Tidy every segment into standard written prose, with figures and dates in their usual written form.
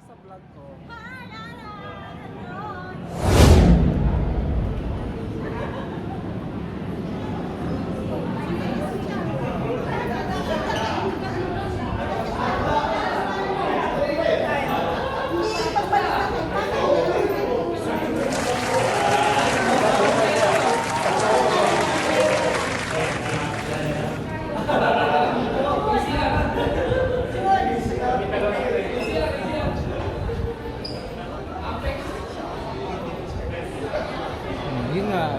sa vlog ko. Yun nga.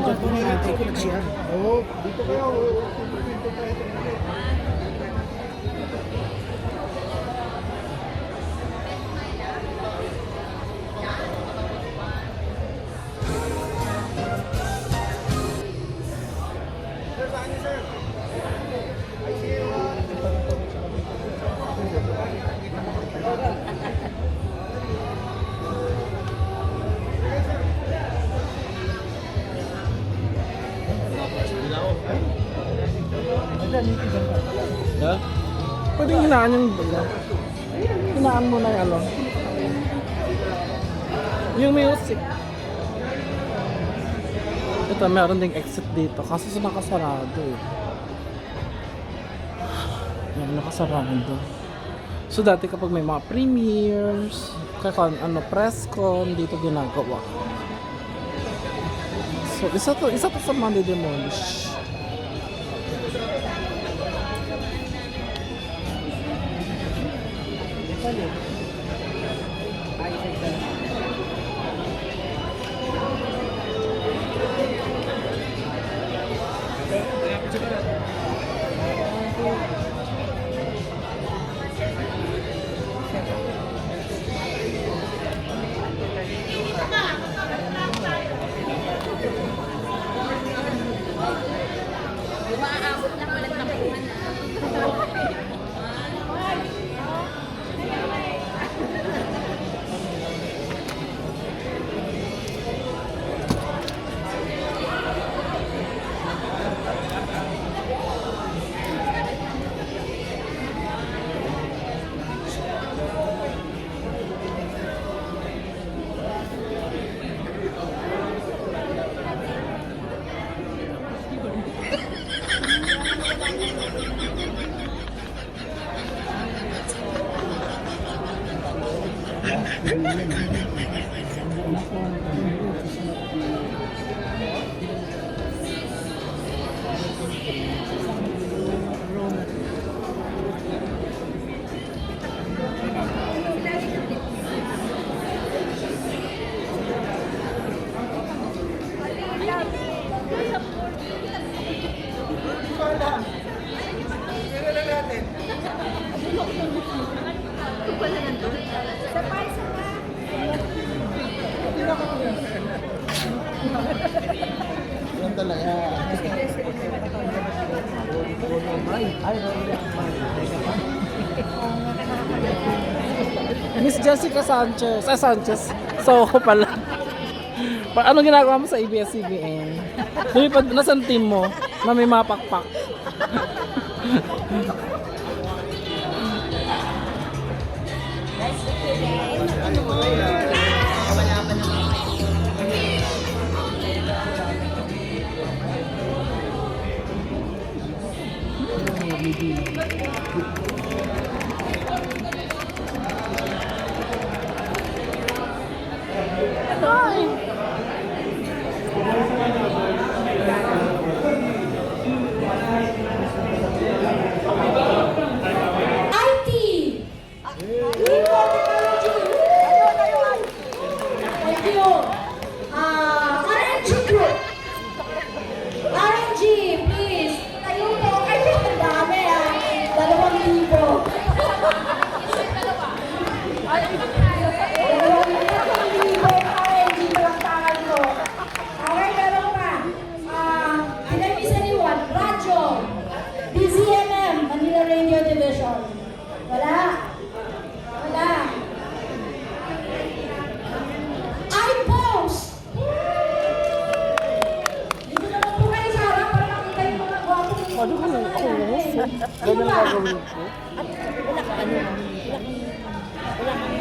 Diyan po na yung atay ko nagsiya. Oo, dito kayo. Ha? Pwede hinaan yung hinaan mo na yung ano. Yung music. Ito, meron ding exit dito. Kaso sa nakasarado eh. Yan, nakasarado. So dati kapag may mga premieres, kaya ano, press con, dito ginagawa. So isa to sa Monday Demolish. Umaabot na walang nakuha na. Yan talaga. Miss Jessica Sanchez. Sanchez. So ako pala. Ano ginagawa mo sa ABS-CBN? Lumipad, nasan team mo na may mapakpak? Ay, Ganun ang gagawin ko. At wala kang ano, wala kang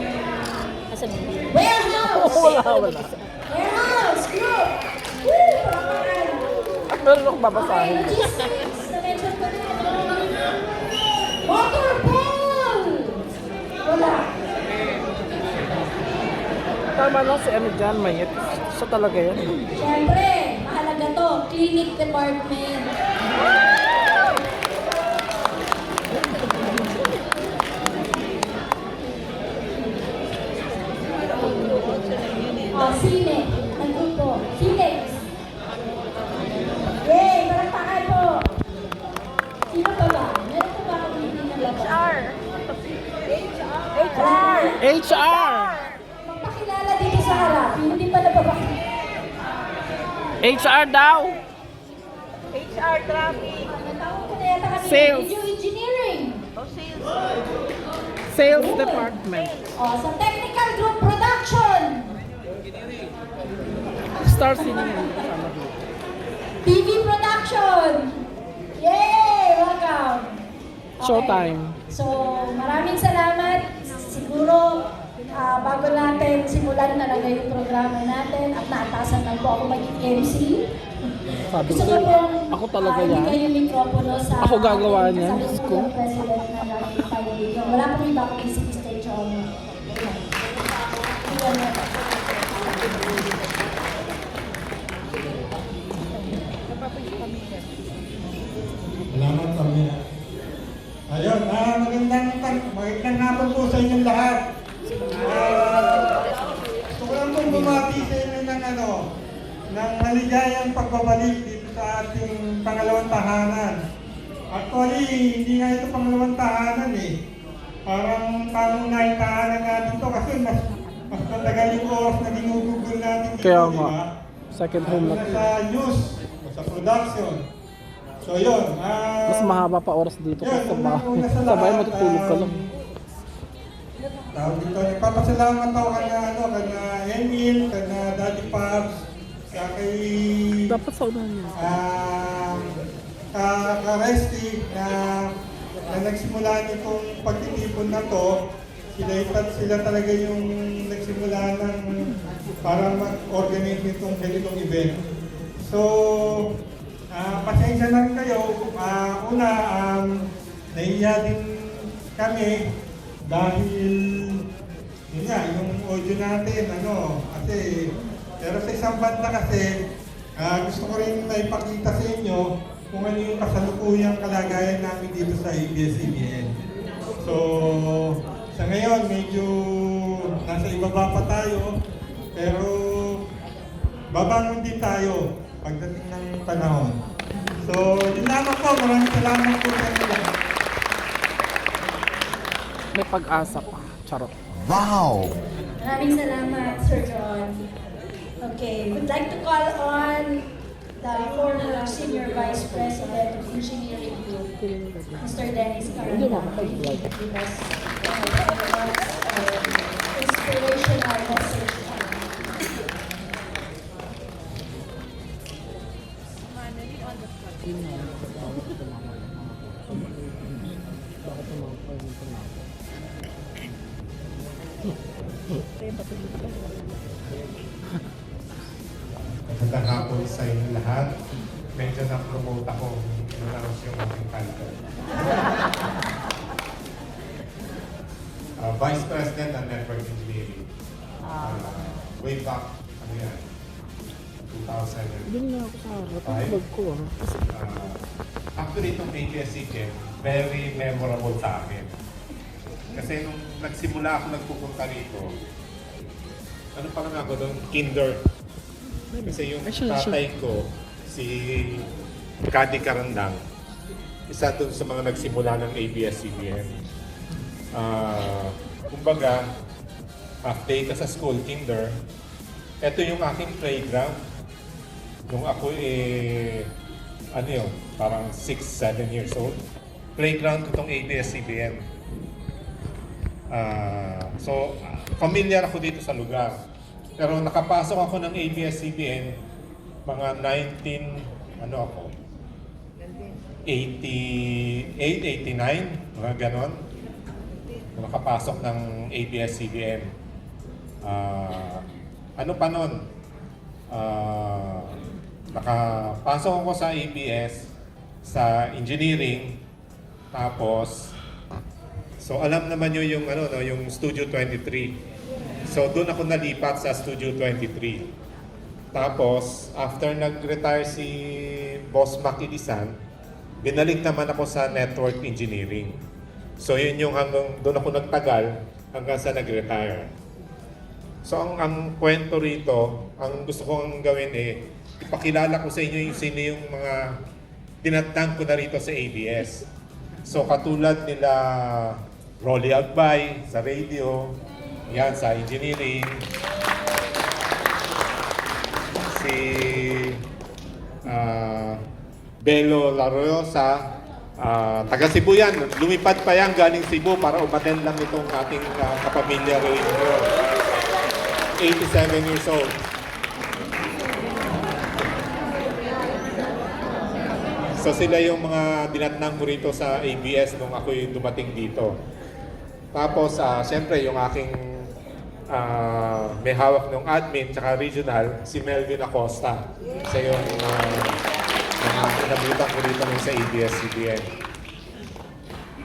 sasabihin. Warehouse! Wala. Warehouse! Group! At meron akong babasahin. Logistics! Na-mention ko din. Motor pool! Wala. Tama lang si ano dyan, Mayet. Siya talaga yan. Siyempre, mahalaga to. Clinic department. Sine. Nagrupo. Sinex. Yay! Palakpakan po. Sino pa ba? Meron pa ba akong hindi na HR. HR! Magpakilala dito sa harap. Hindi pa napapakilala. HR daw! HR traffic. Natawag ko na yata kanina. Sales. Video engineering. Sales department. Sa technical group production. Star Cinema. Kasama dito. TV production. Yay! Welcome. Okay. Showtime. So, maraming salamat. Siguro, bago natin simulan talaga yung programa natin at naatasan lang po ako maging MC. Sabi Gusto ko, ko pong ako talaga yan. ibigay yung mikropono sa Ako gagawa niyan, sa Diyos ko. ng President ng ating pagdito. Wala pong iba kundi si Mr. John. Salamat kami. Ayun, magandang hapon po sa inyong lahat. Gusto ko lang pong bumati sa inyo ng maligayang pagbabalik dito sa ating pangalawang tahanan. Actually, hindi nga ito pangalawang tahanan eh. Parang pangunahing tahanan natin to kasi mas matagal yung oras na ginugugol natin dito, Kaya di nga. ba? Second home na Lalo to. sa news, o sa production. So yun, Mas mahaba pa oras dito kasi sa bahay. Sa bahay matutulog ka lang. Tawag dito, nagpapasalamat ako kana Emil, kana Daddy Pops, kay Dapat sa unahan niya. Resty na nagsimula nitong pagtitipon na to. Sila talaga yung nagsimula ng para mag-organize nitong ganitong event. So, pasensya lang kayo. Una, nahiya din kami dahil yun nga, yung audio natin, kasi, pero sa isang banda kasi, gusto ko rin maipakita sa inyo kung ano yung kasalukuyang kalagayan namin dito sa ABS-CBN. So, sa ngayon, medyo nasa ibaba pa tayo, pero babangon din tayo pagdating ng panahon. So, yun lamang po. Maraming salamat po sa inyo. May pag-asa pa. Charot. Wow! Maraming salamat, Sir John. Okay, would like to call on the former Senior Vice President of Engineering Group, Mr. Dennis Caranda, to give us inspirational message. Magandang hapon sa inyo lahat. Medyo na-promote ako in-announce yung aking title. Vice President ng Network Engineering. Way back, ano yan, 2000. Doon nga ako sa harap. Ang vlog ko Actually, itong ABS-CBN, very memorable sa akin. Kasi nung nagsimula ako nagpupunta rito, ano pa lang ako doon, kinder. Kasi yung tatay ko, si Kadi Karandang, isa doon sa mga nagsimula ng ABS-CBN. Kumbaga, half day ka sa school, kinder. Ito yung aking playground. Nung ako ano yun, parang 6-7 years old. Playground ko itong ABS-CBN. So, familiar ako dito sa lugar. Pero nakapasok ako ng ABS-CBN mga 19, ano ako? 88, 89, mga ganon. Nakapasok ng ABS-CBN. Ano pa nun? Nakapasok ako sa ABS sa engineering. Tapos, so alam naman nyo yung, ano, no, yung Studio 23. So doon ako nalipat sa Studio 23. Tapos, after nag-retire si Boss Makilisan, binalik naman ako sa network engineering. So yun yung hanggang doon ako nagtagal hanggang sa nag-retire. So ang kwento rito, ang gusto kong gawin ipakilala ko sa inyo yung sino yung mga tinatang ko na rito sa ABS. So katulad nila Rolly Agbay sa radio, yan sa engineering, si Belo Larosa, taga Cebu yan. Lumipad pa yan galing Cebu para umaten lang itong ating kapamilya radio. 87 years old. So sila yung mga dinatnang ko rito sa ABS nung ako'y dumating dito. Tapos, siyempre, yung aking may hawak ng admin tsaka regional, si Melvin Acosta. Siya yung nabutan ko rito sa ABS-CBN.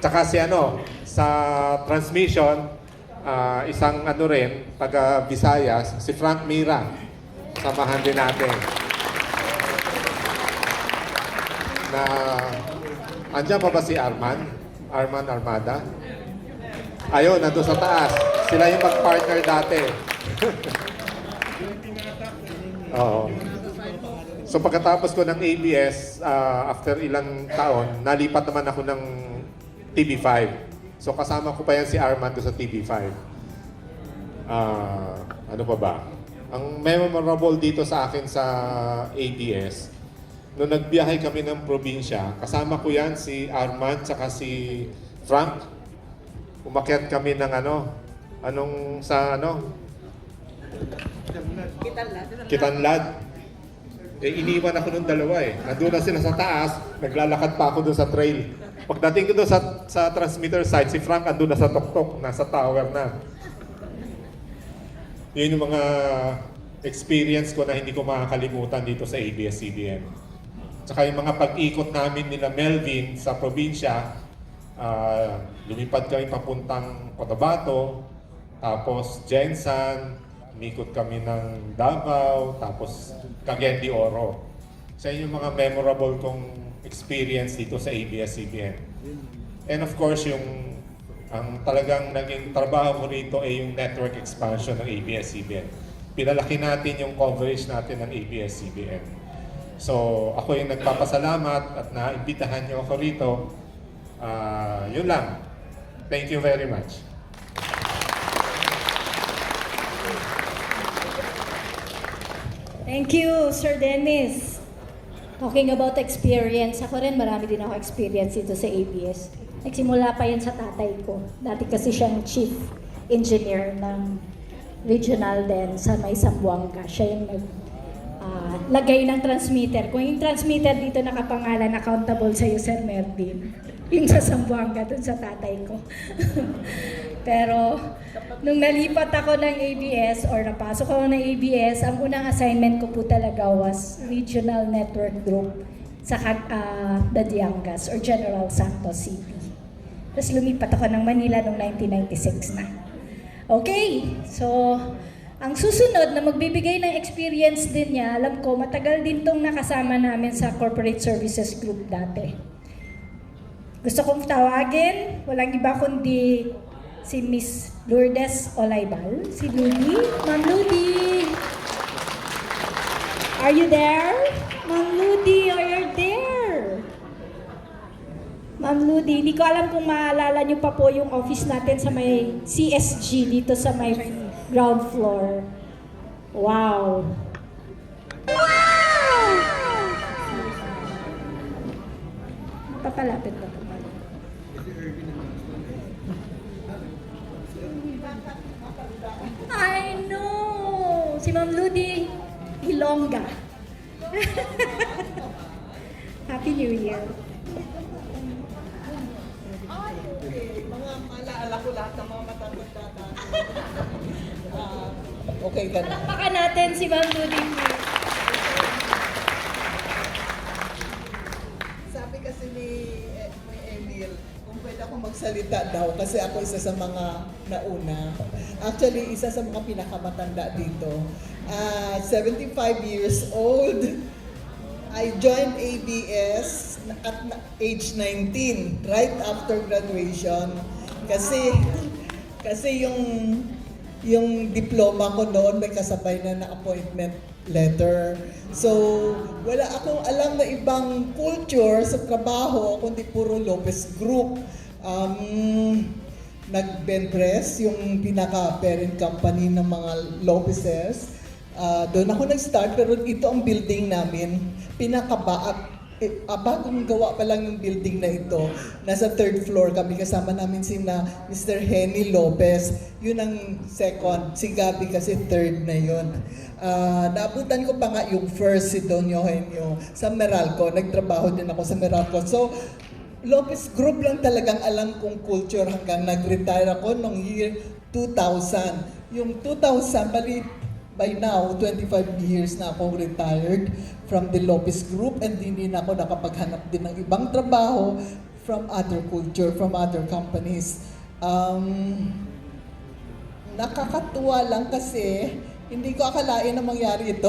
Tsaka si sa transmission, isang rin, taga Visayas, si Frank Mira. Samahan din natin. Na andyan pa ba si Arman Armada? Ayun, nandun sa taas. Sila yung mag-partner dati. Oo. So pagkatapos ko ng ABS, after ilang taon, nalipat naman ako ng TV5. So kasama ko pa yan si Arman doon sa TV5. Ano pa ba? Ang memorable dito sa akin sa ABS, nung nagbiyahe kami ng probinsya, kasama ko yan si Arman tsaka si Frank. Umakyat kami ng Kitanlad. Iniwan ako nung dalawa Nandun na sila sa taas, naglalakad pa ako doon sa trail. Pagdating ko doon sa transmitter site, si Frank andun na sa tuktok, nasa tower na. Yun yung mga experience ko na hindi ko makakalimutan dito sa ABS-CBN. Tsaka yung mga pag-ikot namin nila Melvin sa probinsya, lumipad kami papuntang Cotabato, tapos Jensan, umikot kami ng Davao, tapos Cagayan de Oro. So yun yung mga memorable kong experience dito sa ABS-CBN. And of course, ang talagang naging trabaho ko rito ay yung network expansion ng ABS-CBN. Pinalaki natin yung coverage natin ng ABS-CBN. So ako yung nagpapasalamat at naimbitahan niyo ako rito. Yun lang. Thank you very much. Thank you, Sir Dennis. Talking about experience, ako rin marami din ako experience dito sa ABS. Nagsimula pa yan sa tatay ko. Dati kasi siyang chief engineer ng regional din sa may Zamboanga. Siya yung naglagay ng transmitter. Kung yung transmitter dito nakapangalan, accountable sa iyo, Sir Mervin. Yung sa Zamboanga, dun sa tatay ko. Pero, nung nalipat ako ng ABS or napasok ako ng ABS, ang unang assignment ko po talaga was Regional Network Group sa Dadiangas or General Santos City. Tapos lumipat ako ng Manila noong 1996 na. Okay, so ang susunod na magbibigay ng experience din niya, alam ko matagal din tong nakasama namin sa Corporate Services Group dati. Gusto kong tawagin, walang iba kundi si Miss Lourdes Olaybal, si Ludi. Ma'am Ludi! Are you there? Ma'am Ludi, are you there? Ma'am Ludi, hindi ko alam kung maalala niyo pa po yung office natin sa may CSG dito sa may ground floor. Wow! Wow! Papalapit pa. I know! Si Ma'am Ludi Ilongga. Happy New Year. lahat ng mga matanda okay ka na. Palakpakan natin si Ma'am Judy. Sabi kasi ni Emil, kung pwede ako magsalita daw kasi ako isa sa mga nauna. Actually, isa sa mga pinakamatanda dito. 75 years old. I joined ABS at age 19, right after graduation. Kasi yung diploma ko noon may kasabay na appointment letter. So, wala akong alam na ibang culture sa trabaho kundi puro Lopez Group. Nag-Benpress, yung pinaka-parent company ng mga Lopezes. Doon ako nag-start, pero ito ang building namin. Bagong gawa pa lang yung building na ito. Nasa 3rd floor kami, kasama namin sina Mr. Henny Lopez. Yun ang second, si Gabi kasi 3rd na yun. Naabutan ko pa nga yung first, si Don Eugenio, sa Meralco. Nagtrabaho din ako sa Meralco. So, Lopez Group lang talagang alam kong culture hanggang nag-retire ako noong year 2000. Yung 2000, by now, 25 years na ako retired from the Lopez Group and hindi na ako nakapaghanap din ng ibang trabaho from other culture, from other companies. Nakakatuwa lang kasi hindi ko akalain na mangyari ito.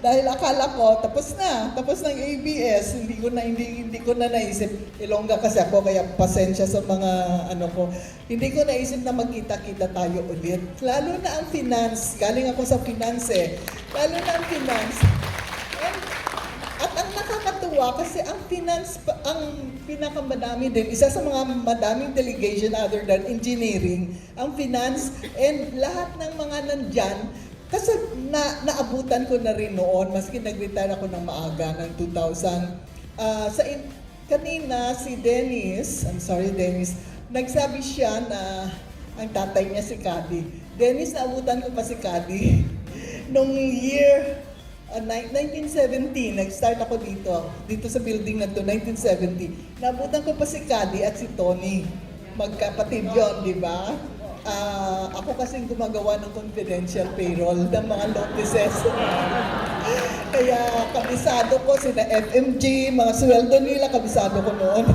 Dahil akala ko tapos ng ABS, hindi ko na naisip. Ilongga kasi ako kaya pasensya sa mga ko. Hindi ko naisip na magkita-kita tayo ulit. Lalo na ang finance, galing ako sa finance Lalo na ang finance. At ang nakakatuwa kasi ang finance, ang pinakamadami din, isa sa mga madaming delegation other than engineering, ang finance and lahat ng mga nandyan, kasi naabutan ko na rin noon, maski nag-retire ako ng maaga ng 2000. Kanina si Dennis, I'm sorry Dennis, nagsabi siya na ang tatay niya si Cady. Dennis, naabutan ko pa si Cady. Nung year 1970, nag-start ako dito sa building na to, 1970. Naabutan ko pa si Cady at si Tony. Magkapatid yon, di ba? Ako kasing gumagawa ng confidential payroll ng mga Lopezes. Kaya kabisado ko sina FMG, mga sweldo nila, kabisado ko noon.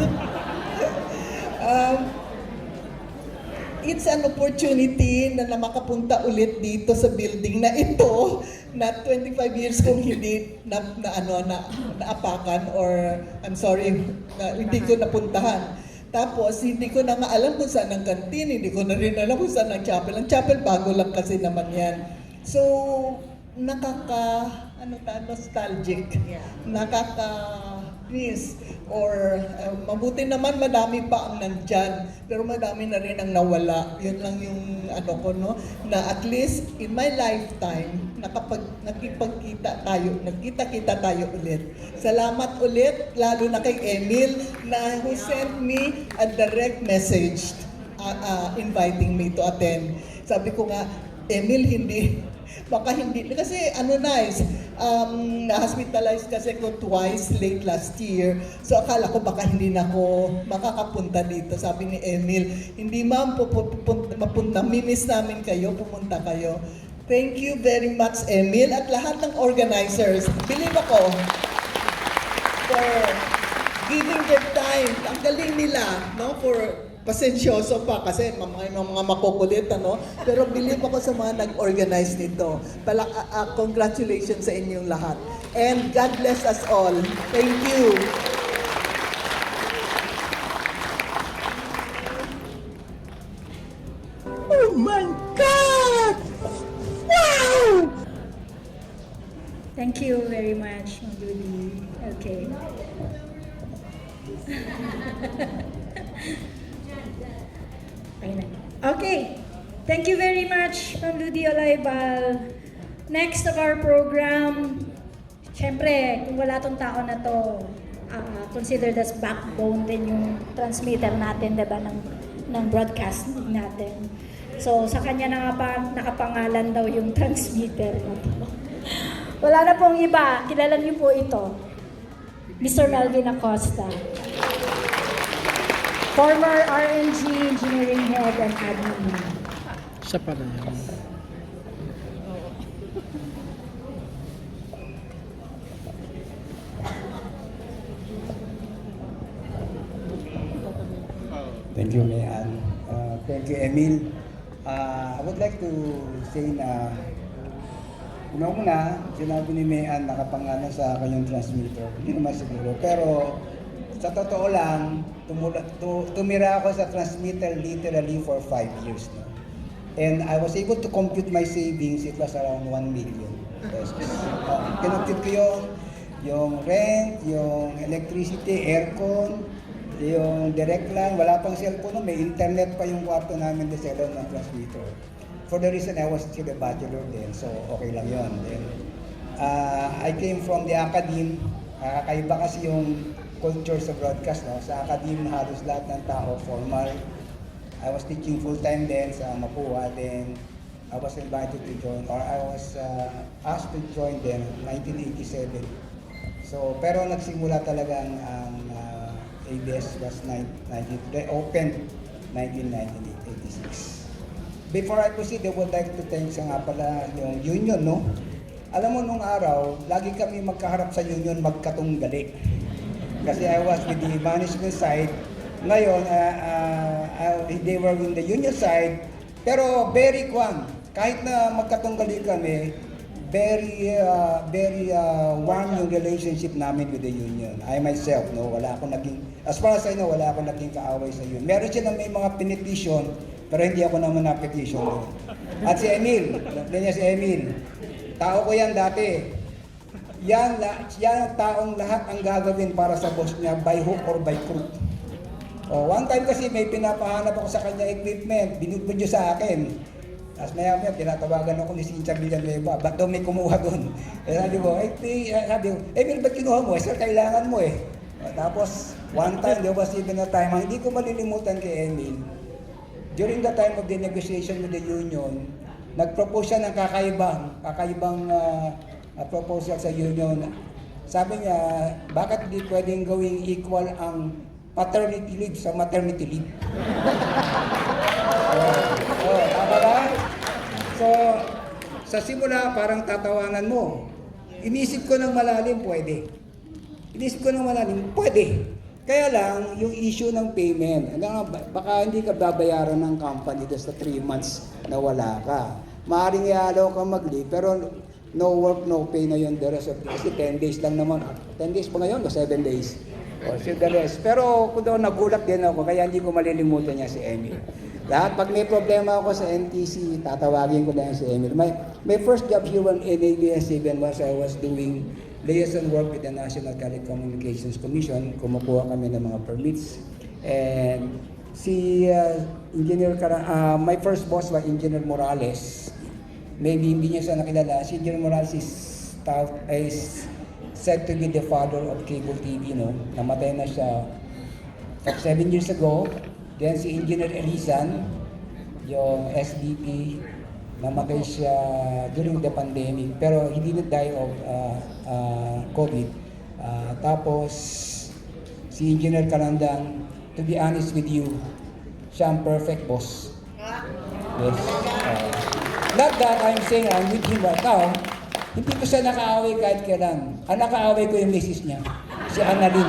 It's an opportunity na makapunta ulit dito sa building na ito na 25 years kong hindi naapakan or I'm sorry, hindi ko napuntahan. Tapos, hindi ko na nga alam kung saan ang kantin, hindi ko na rin alam kung saan ang chapel. Ang chapel, bago lang kasi naman yan. So, nostalgic. Nakaka-miss. Or, mabuti naman, madami pa ang nandyan. Pero madami na rin ang nawala. Yun lang yung na at least, in my lifetime, nakita-kita tayo ulit. Salamat ulit, lalo na kay Emil, na who sent me a direct message inviting me to attend. Sabi ko nga, Emil, baka hindi, kasi na-hospitalized kasi ko twice late last year. So akala ko baka hindi na ako makakapunta dito. Sabi ni Emil, hindi ma'am, mapunta, mimiss namin kayo, pumunta kayo. Thank you very much, Emil, at lahat ng organizers. Believe ako, for giving their time. Ang galing nila, for pasensyoso pa kasi mga makukulit, pero believe ako sa mga nag-organize nito. Congratulations sa inyong lahat. And God bless us all. Thank you. Oh my God! Wow! Thank you very much, Ma'am Judy. Okay. Okay. Thank you very much, Ma'am Judy Olaybal. Next of our program, syempre, kung wala tong tao na to, considered as backbone din yung transmitter natin, diba, ng broadcasting natin. So, sa kanya nakapangalan daw yung transmitter na to. Wala na pong iba. Kilala niyo po ito. Mr. Melvin Acosta. Former RNG Engineering Head and Admin. Siya pala yun. Thank you, Mayan. Thank you, Emil. I would like to say na una, sinabi ni Mayan nakapangalan sa kanyang transmitter. Hindi naman siguro. Pero sa totoo lang, tumira ako sa transmitter literally for 5 years. No? And I was able to compute my savings. It was around 1 million pesos. Kinompute ko yung rent, yung electricity, aircon, yung direct line, wala pang cellphone, may internet pa yung kwarto namin sa salon ng transmitter. For the reason I was still a bachelor then, so okay lang yun. Then, I came from the academe, kakaiba kasi yung culture sa broadcast. No? Sa academe, halos lahat ng tao, formal. I was teaching full-time then sa Mapua, then I was invited to join, or I was asked to join then 1987. So, pero nagsimula talaga ang ABS was opened 1986. Before I proceed, I would like to thank nga pala yung union, no? Alam mo, nung araw, lagi kami magkaharap sa union magkatunggali. Kasi I was with the management side. Ngayon, they were in the union side. Pero very kahit na magkatunggali kami, very warm yung relationship namin with the union. I myself, no, wala akong naging, as far as I know, wala akong naging kaaway sa union. Meron siya na may mga pinetition, pero hindi ako naman na-petition doon. At si Emil, niya si Emil, tao ko yan dati. Yan ang taong lahat ang gagawin para sa boss niya, by hook or by crook. One time kasi may pinapahanap ako sa kanya equipment, binudbud niyo sa akin. Tapos maya-maya, tinatawagan ako ni Cynthia Villanueva, ba't daw may kumuha doon? Sabi ko, Emil, ba't kinuha mo? Sir, kailangan mo eh. Tapos, one time, there was even a time, ang hindi ko malilimutan kay Emil, during the time of the negotiation with the union, nag-propose siya ng kakaibang proposal sa union. Sabi niya, bakit hindi pwedeng gawing equal ang paternity leave sa maternity leave? Tama ba? So, sa simula, parang tatawanan mo. Inisip ko ng malalim, pwede. Kaya lang, yung issue ng payment, baka hindi ka babayaran ng company doon sa 3 months na wala ka. Maaaring ialaw ka mag-leave, pero no work, no pay na yun the rest of the kasi 10 days lang naman. 10 days pa ngayon o 7 days? O the rest. Pero kung doon nagulat din ako, kaya hindi ko malilimutan niya si Emil. Lahat, pag may problema ako sa NTC, tatawagin ko lang si Emil. My first job here in ABS-CBN was I was doing liaison work with the National Telecommunications Commission. Kumukuha kami ng mga permits. And si my first boss was Engineer Morales. Maybe hindi niya siya nakilala. Si Engineer Morales is said to be the father of cable TV, no? Namatay na siya 7 years ago. Then si Engineer Elisan, yung SVP, namatay siya during the pandemic, pero he didn't die of COVID. Tapos si Engineer Kalandang, to be honest with you, siya ang perfect boss. Yes. Not that I'm saying I'm with him right now, hindi ko siya nakaaway kahit kailan. Ang nakaaway ko yung misis niya, si Annalyn.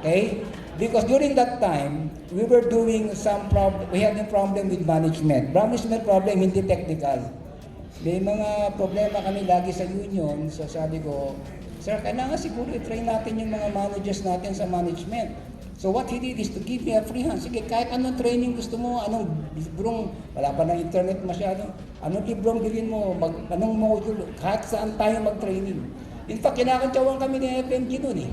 Okay? Because during that time, we were doing we had a problem with management. Management problem, hindi technical. May mga problema kami lagi sa union. So sabi ko, sir, kailangan siguro i-train natin yung mga managers natin sa management. So what he did is to give me a free hand. Sige, kahit anong training gusto mo, anong librong, wala pa ng internet masyado, anong librong bilhin mo, anong module, kahit saan tayo mag-training. In fact, kinakantsawan kami ni FMG noon eh.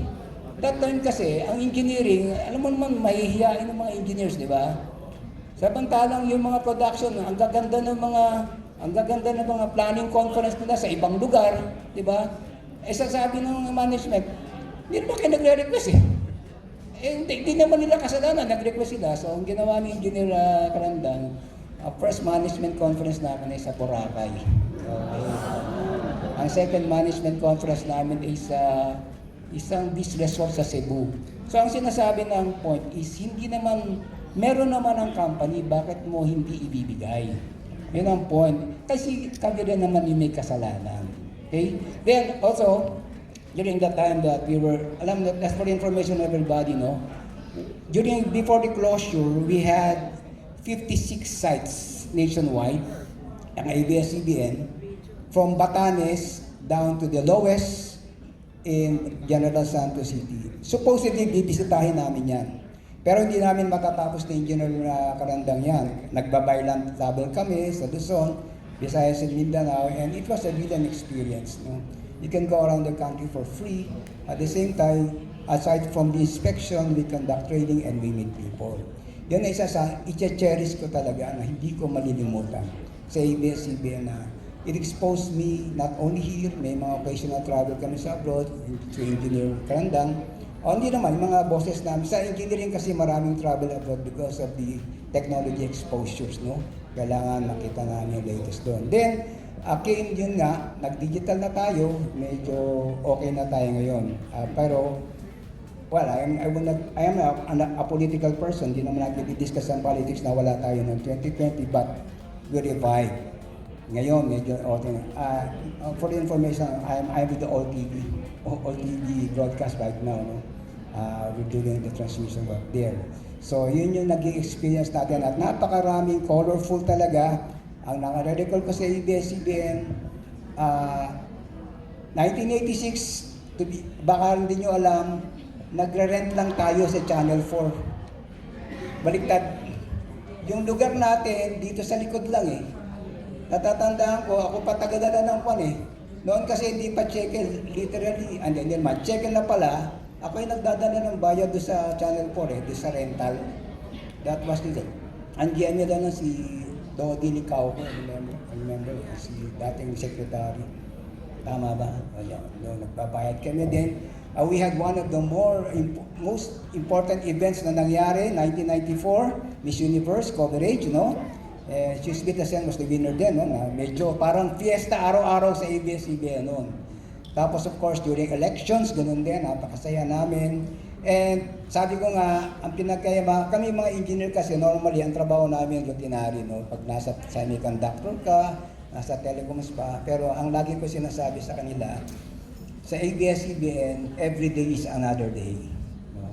That time kasi, ang engineering, alam mo naman, mahihiyain ng mga engineers, di ba? Samantalang yung mga production, ang gaganda ng mga planning conference nila sa ibang lugar, di ba? Sasabi ng management, hindi naman kayo nagre-request eh. Hindi naman nila kasalanan, nag-request sila. So, ang ginawa ni Engineer Karandang, first management conference namin ay sa Boracay. Okay. Ang second management conference namin ay sa isang beach resort sa Cebu. So ang sinasabi ng point is, hindi naman, meron naman ang company, bakit mo hindi ibibigay? Yun ang point. Kasi kami rin naman yung may kasalanan. Okay? Then also, during the time that we were, alam mo, that's for information of everybody, no? Before the closure, we had 56 sites nationwide, ang ABS-CBN, from Batanes down to the lowest in General Santos City. Supposedly, bibisitahin namin yan. Pero hindi namin matatapos na engineer na karandang yan. Nagbabayland travel kami sa Luzon, Visayas and Mindanao, and it was a really an experience. No? You can go around the country for free. At the same time, aside from the inspection, we conduct training and we meet people. Yun na isa sa i-cherish ko talaga na hindi ko malilimutan sa ABS-CBN na it exposed me not only here, may mga occasional travel kami sa abroad, to Engineer Karandang. Only naman, mga bosses namin, sa engineering kasi maraming travel abroad because of the technology exposures, no? Kailangan makita namin yung latest doon. Then, came yun nga, nag-digital na tayo, medyo okay na tayo ngayon. Pero, well, I am a political person, hindi naman natin i-discuss ang politics na wala tayo noong 2020, but we revive. Ngayon, medyo okay. For the information, I'm with the all TV broadcast right now, no? We're doing the transmission work there. So, yun yung naging experience natin at napakaraming colorful talaga. Ang naka-recall ko sa ABS-CBN, 1986, baka hindi nyo alam, nagre-rent lang tayo sa Channel 4. Baliktad. Yung lugar natin, dito sa likod lang eh. Natatandaan ko, ako patagadala ng kwan eh. Noon kasi hindi pa check-in, literally, and then ma-check-in na pala, ako yung nagdadala ng bayad doon sa Channel 4 eh, doon sa rental. That was the day. Andiyan niya na si Dodi Licao, I remember, si dating secretary. Tama ba? Nagbabayad kami din. We had one of the most important events na nangyari, 1994, Miss Universe coverage, no? She's Bitasen was the winner din, no? Na medyo parang fiesta araw-araw sa ABS-CBN noon. Tapos of course, during elections, ganun din, napakasaya namin. And sabi ko nga, ang pinagkayama, kami mga engineer kasi normally, ang trabaho namin routinary, no? Pag nasa semiconductor ka, nasa telecoms pa. Pero ang lagi ko sinasabi sa kanila, sa ABS-CBN, every day is another day. No?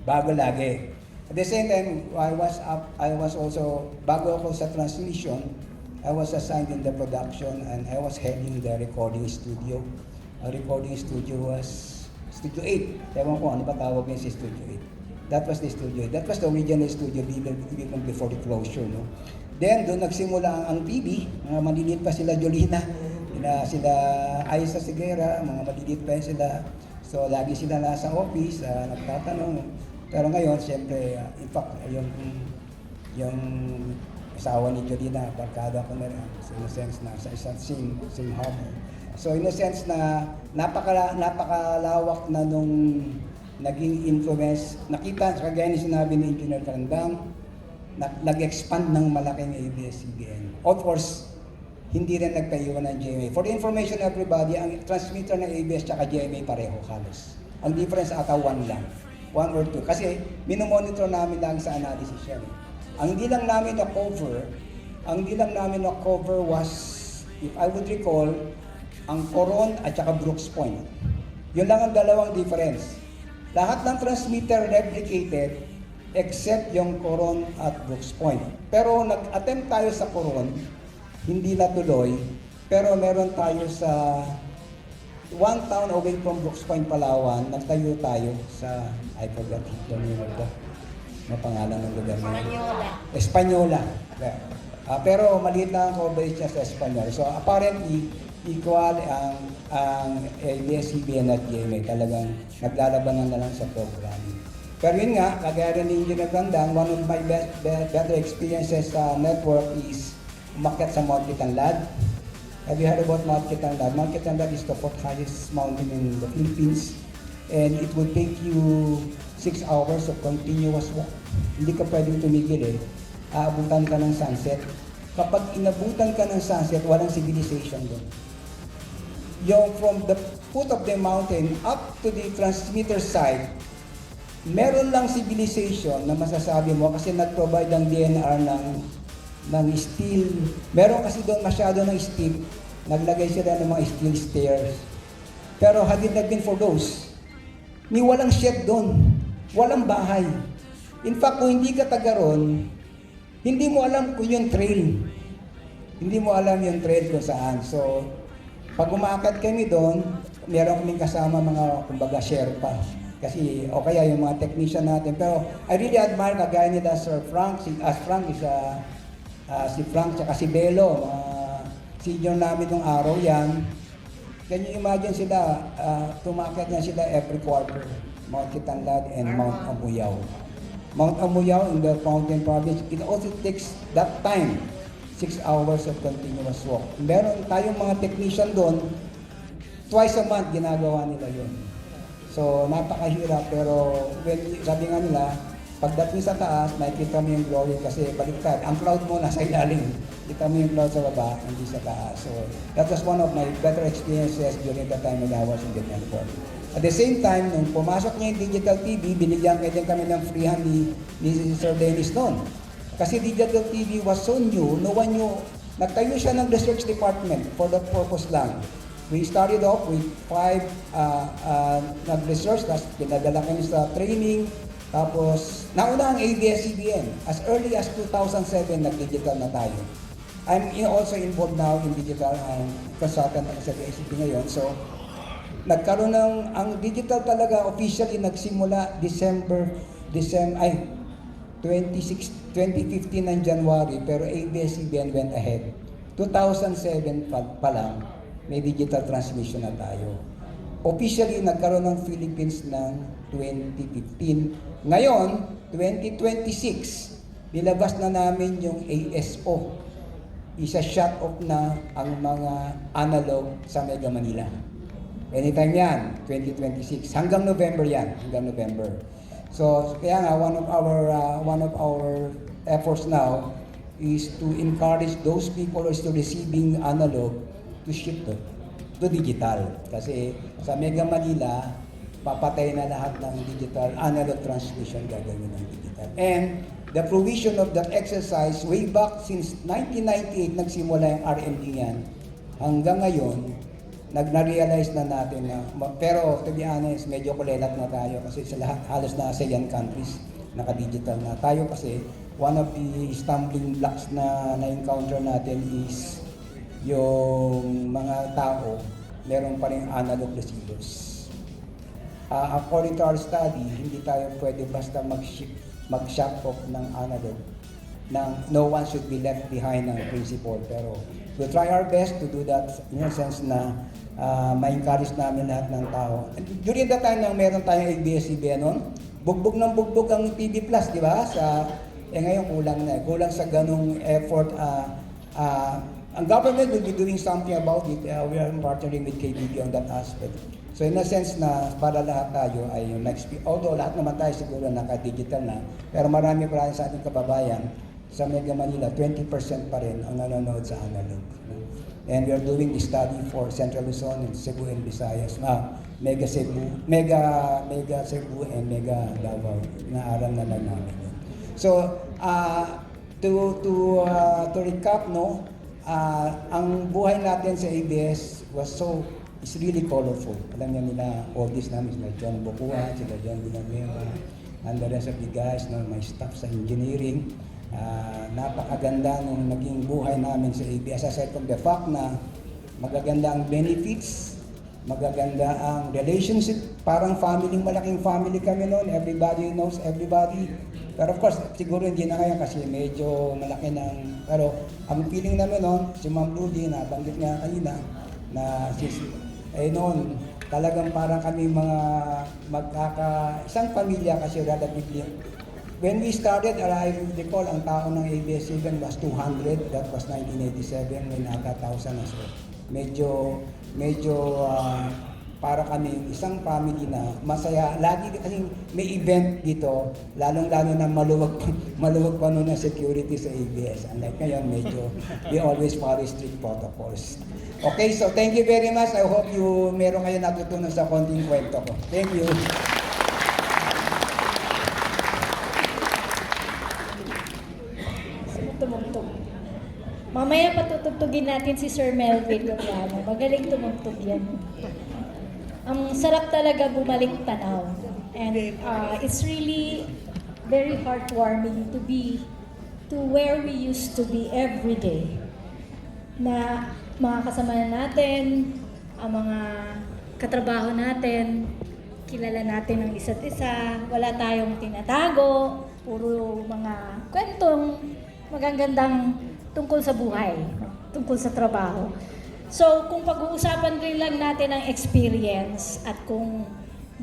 Bago lagi. At the same time, I was also, bago ako sa transmission, I was assigned in the production and I was heading the recording studio. Our recording studio was Studio 8. Ewan ko ano ba tawag niya si Studio 8. That was the studio. That was the original studio even before the closure. No? Then, doon nagsimula ang TV. Mga maliliit pa sila Jolina. Sila Aisa Sigera, mga maliliit pa sila. So, lagi sila nasa office, nagtatanong. Pero ngayon, siyempre, in fact, yung asawa ni Jolina, barkada ko na rin. So, in a sense na sa isang same harbor. So in a sense na napakalawak na nung naging influence, nakita, kagaya ni sinabi ni Engineer Karandang, nag-expand ng malaking ABS-CBN. Of course, hindi rin nagtayuan ng GMA. For the information of everybody, ang transmitter ng ABS at GMA pareho halos. Ang difference ata 1 lang. 1 or 2. Kasi minomonitor namin lang sa analysis yan. Ang hindi lang namin na-cover was, if I would recall, ang Coron at saka Brooks Point. Yun lang ang dalawang difference. Lahat ng transmitter replicated except yung Coron at Brooks Point. Pero nag-attempt tayo sa Coron, hindi natuloy, pero meron tayo sa one town away from Brooks Point, Palawan, nagtayo tayo sa, I forgot the name of the pangalan ng lugar na Española. Pero maliit lang ang coverage niya sa Espanyol. So apparently, equal ang ABS-CBN at GMA. Talagang naglalabanan na lang sa programming. Pero yun nga, kagaya rin ni Engineer Karandang, one of my better experiences sa network is umakyat sa Mount Kitanlad. Have you heard about Mount Kitanlad? Mount Kitanlad is the 4th highest mountain in the Philippines. And it will take you 6 hours of continuous walk. Hindi ka pwedeng tumigil eh. Aabutan ka ng sunset. Kapag inabutan ka ng sunset, walang civilization doon. Yung from the foot of the mountain up to the transmitter side, meron lang civilization na masasabi mo kasi nag-provide ang DNR ng steel. Meron kasi doon masyado ng steel. Naglagay sila ng mga steel stairs. Pero had it not been for those, ni walang shed doon. Walang bahay. In fact, kung hindi ka taga ron, hindi mo alam kung yung trail. Hindi mo alam yung trail kung saan. So, pag umaakit kami doon, meron kaming kasama mga, kumbaga, Sherpa. Kasi, o kaya yung mga technician natin. Pero, I really admire kagaya nila Sir Frank. Si Frank, tsaka si Belo. Senior namin nung araw yan. Can you imagine sila, tumakit na sila every quarter. Mount Kitanlad and Mount Amuyao. Mount Amuyao in the Mountain Province, it also takes that time, 6 hours of continuous walk. Meron tayong mga technician doon, twice a month ginagawa nila yun. So, napakahirap, pero sabi nga nila, pagdating sa taas, nakikita mo yung glory kasi baliktad. Ang cloud mo nasa ilalim. Kita mo yung cloud sa baba, hindi sa taas. So, that was one of my better experiences during the time when I was in the airport. At the same time, nung pumasok niya yung digital TV, binigyan din kami ng free hand ni Sir Dennis noon. Kasi digital TV was so new, no one knew. Nagtayo siya ng research department for that purpose lang. We started off with 5 nag-research, tapos pinadala kami sa training, tapos nauna ang ABS-CBN. As early as 2007, nag-digital na tayo. I'm also involved now in digital consultant ako sa ABS-CBN ngayon. So, nagkaroon ang digital talaga officially nagsimula 2015 ng January, pero ABS-CBN went ahead. 2007 pa lang, may digital transmission na tayo. Officially, nagkaroon ng Philippines ng 2015. Ngayon, 2026, nilabas na namin yung ASO. Isa-shut off na ang mga analog sa Mega Manila. Anytime yan, 2026. Hanggang November yan, hanggang November. So, kaya nga, one of our efforts now is to encourage those people who are still receiving analog to shift to digital. Kasi sa Mega Manila, papatay na lahat ng digital, analog transmission gagawin ng digital. And the provision of that exercise, way back since 1998, nagsimula yung RMD yan. Hanggang ngayon, na-realize na natin na, pero to be honest, medyo kulelat na tayo kasi sa lahat, halos na ASEAN countries, naka-digital na tayo kasi one of the stumbling blocks na na-encounter natin is yung mga tao, meron pa rin analog receivers. According to our study, hindi tayo pwede basta mag-shut off ng analog. No one should be left behind ng principle. Pero we'll try our best to do that in a sense na ma-encourage namin lahat ng tao. And during the time na meron tayong ABS-CBN noon, bugbog ng bugbog ang TV Plus, di ba? Ngayon kulang sa ganung effort. Ang government will be doing something about it. We are partnering with KBB on that aspect. So in a sense na para lahat tayo ay although lahat naman tayo siguro naka-digital na, pero marami pa rin sa ating kababayan sa Mega Manila, 20% pa rin ang nanonood sa analog. And we are doing the study for Central Luzon and Cebu and Visayas. Mega Cebu and Mega Davao. Naaral na lang namin yun. So, to recap, no, ang buhay natin sa ABS is really colorful. Alam niya nila, all this namin, sila John Bocuan, sila John Villanueva, and the rest of the guys, no, my staff sa engineering. Napakaganda nung naging buhay namin sa ABS. Aside from the fact na magaganda ang benefits, magaganda ang relationship, parang malaking family kami noon, everybody knows everybody. Pero of course, siguro hindi na ngayon kasi medyo malaki ng, pero ang feeling namin noon, si Ma'am Rudy, nabanggit nga kanina, na noon, talagang parang kami mga isang pamilya kasi relatively. When we started, I recall, ang tao ng ABS-CBN was 200. That was 1987 when naka-1,000 na. So, medyo para kami isang family na masaya. Lagi kasi may event dito, lalong-lalo na maluwag pa noon ang security sa ABS. Unlike ngayon, we always follow strict protocols. Okay, so thank you very much. I hope meron kayo natutunan sa konting kwento ko. Thank you. Mamaya patutugtugin natin si Sir Melvin Goriano. Magaling tumugtog yan. Ang sarap talaga bumalik tanaw. And it's really very heartwarming to be to where we used to be every day. Na mga kasama natin, ang mga katrabaho natin, kilala natin ang isa't isa, wala tayong tinatago, puro mga kwentong magagandang tungkol sa buhay, tungkol sa trabaho. So, kung pag-uusapan rin lang natin ang experience at kung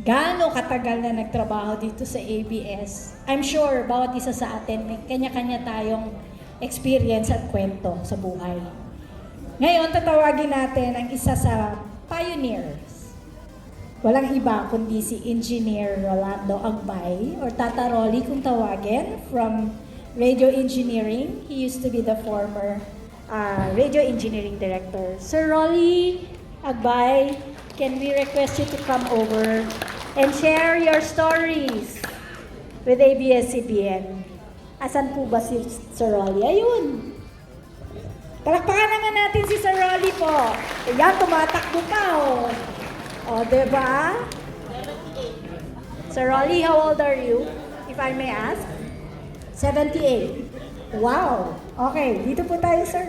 gaano katagal na nagtrabaho dito sa ABS, I'm sure bawat isa sa atin may kanya-kanya tayong experience at kwento sa buhay. Ngayon, tatawagin natin ang isa sa pioneers. Walang iba kundi si Engineer Rolando Agbay or Tata Rolly kung tawagin from Radio Engineering. He used to be the former Radio Engineering Director. Sir Rolly Agbay, can we request you to come over and share your stories with ABS-CBN? Asan po ba si Sir Rolly? Ayun! Palakpakan naman natin si Sir Rolly po. Ayan, tumatakbo pa oh. O, diba? Sir Rolly, how old are you? If I may ask? 78. Wow! Okay, dito po tayo, sir.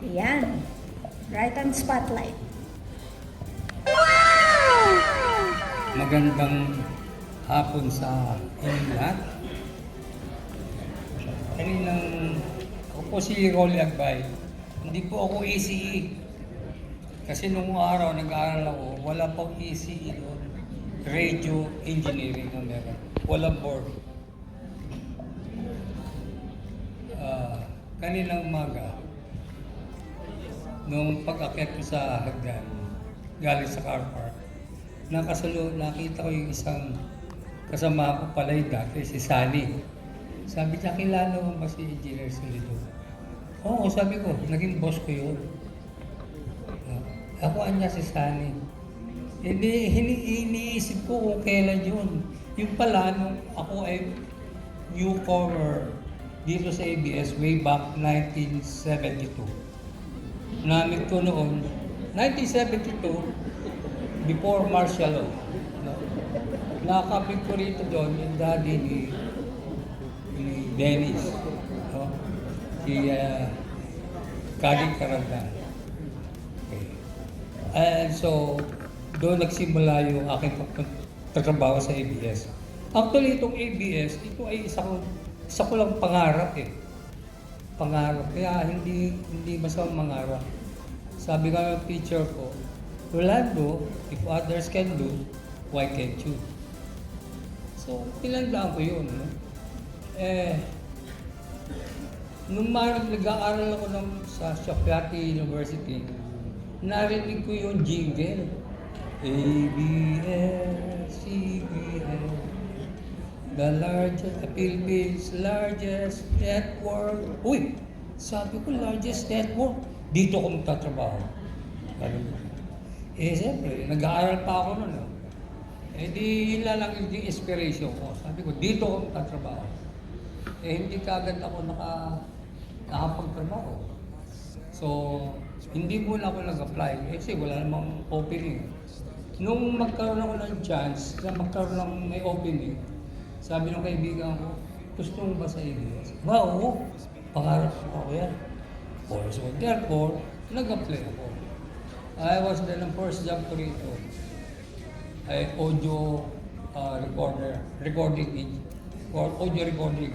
Ayan. Right on spotlight. Magandang hapon sa inyong lahat. Kaninang ako po si Rolly Agbay. Hindi po ako ECE. Kasi nung araw nag-aaral ako, wala pang ECE doon. Radio Engineering na meron. Walang board. Kaninang umaga, nung pag-akyat ko sa hagdan, galing sa car park, nakita ko yung isang kasama ko pala yung dati, si Sunny. Sabi niya, kilala mo ba si Engineer Solido? Oo, sabi ko, naging boss ko yun. Ako niya si Sunny. Iniisip ko kung kailan yun. Yung pala, nung ako ay newcomer dito sa ABS way back 1972. Namit ko noon, 1972, before martial law. No? Nakakapit ko rito doon yung daddy ni Dennis. No? Si Kaling Karagdan. Okay. And so, doon nagsimula yung aking pagtrabaho sa ABS. Actually, itong ABS, ito ay isa ko lang pangarap eh. Pangarap. Kaya hindi masamang mangarap. Sabi nga yung teacher ko, Rolando, if others can do, why can't you? So, tinandaan ko yun. No? Nung nag-aaral ako sa Shakyati University, narinig ko yung jingle. ABS-CBN, the Philippines' largest network. Uy! Sabi ko, largest network. Dito ko magtatrabaho. Siyempre, nag-aaral pa ako nun. Di yun lang yung inspiration ko. Sabi ko, dito ko magtatrabaho. Hindi kagad ako nakapagtrabaho. So, hindi muna ako nag-apply. Kasi wala namang opening. Nung magkaroon ako ng chance na magkaroon ng may opening, sabi ng kaibigan ko, gusto mo ba sa ABS? Oo, pangarap ako yan. So therefore, nag-apply ako. I was then ang first job ko rito ay audio recording, audio recording.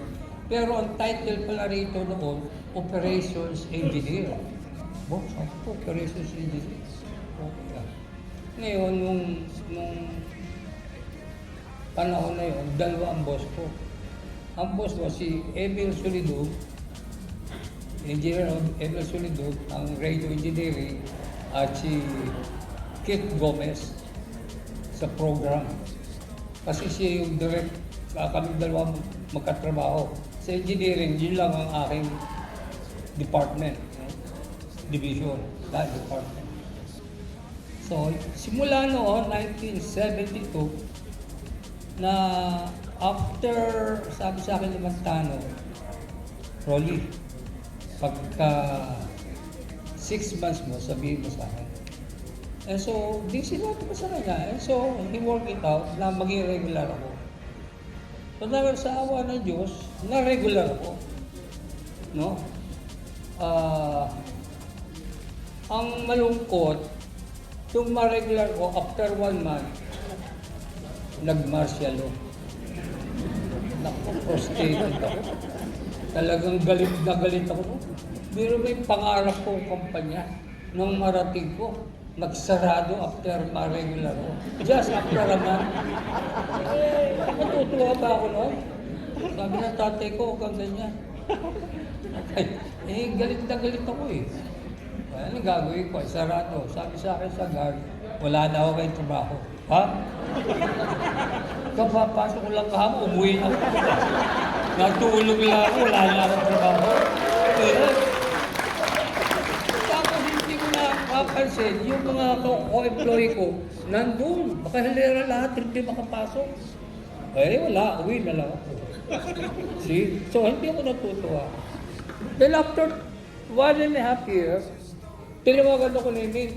Pero ang title pala rito noon, Operations Engineer. Operations Engineer. Okay. Ngayon, nung panahon na yun, dalawa ang boss ko. Ang boss ko si Emil Solido, Engineer Emil Solido, ang radio engineering, at si Kit Gomez sa program. Kasi siya yung direct, kami dalawa magkatrabaho. Sa engineering, yun lang ang aking department, division, that department. So, simula noon, 1972, na after, sabi sa akin ni Montano, Rolly, pagka 6 months mo, sabihin mo sa akin. And so, di sinabi ko sa kanya. And so, he worked it out na maging regular ako. So, dahil sa awa ng Diyos, na-regular ako. No? Ang malungkot, yung ma-regular ko, after 1 month, nag-martial law. Naku, frustrated ako. Talagang galit na galit ako. Pero may pangarap kong kumpanya nung marating ko. Nagsarado after ma-regular ko. Just after a month. Natutuwa pa ako noon. Sabi ng tatay ko, huwag kang ganyan. Galit na galit ako eh. Ano gagawin ko? Sarado. Sabi sa akin sa guard, wala na ako kayong trabaho. Ha? Kapapasok ko lang kahapon, umuwi na ako. Natulog lang ako, wala na akong trabaho. Tapos hindi ko nakapansin, yung mga co-employee ko, nandun. Baka halera lahat, hindi makapasok. Wala, uwi na lang ako. See? So, hindi ako natutuwa. Then after 1.5 years, tinawagan ako ni Emil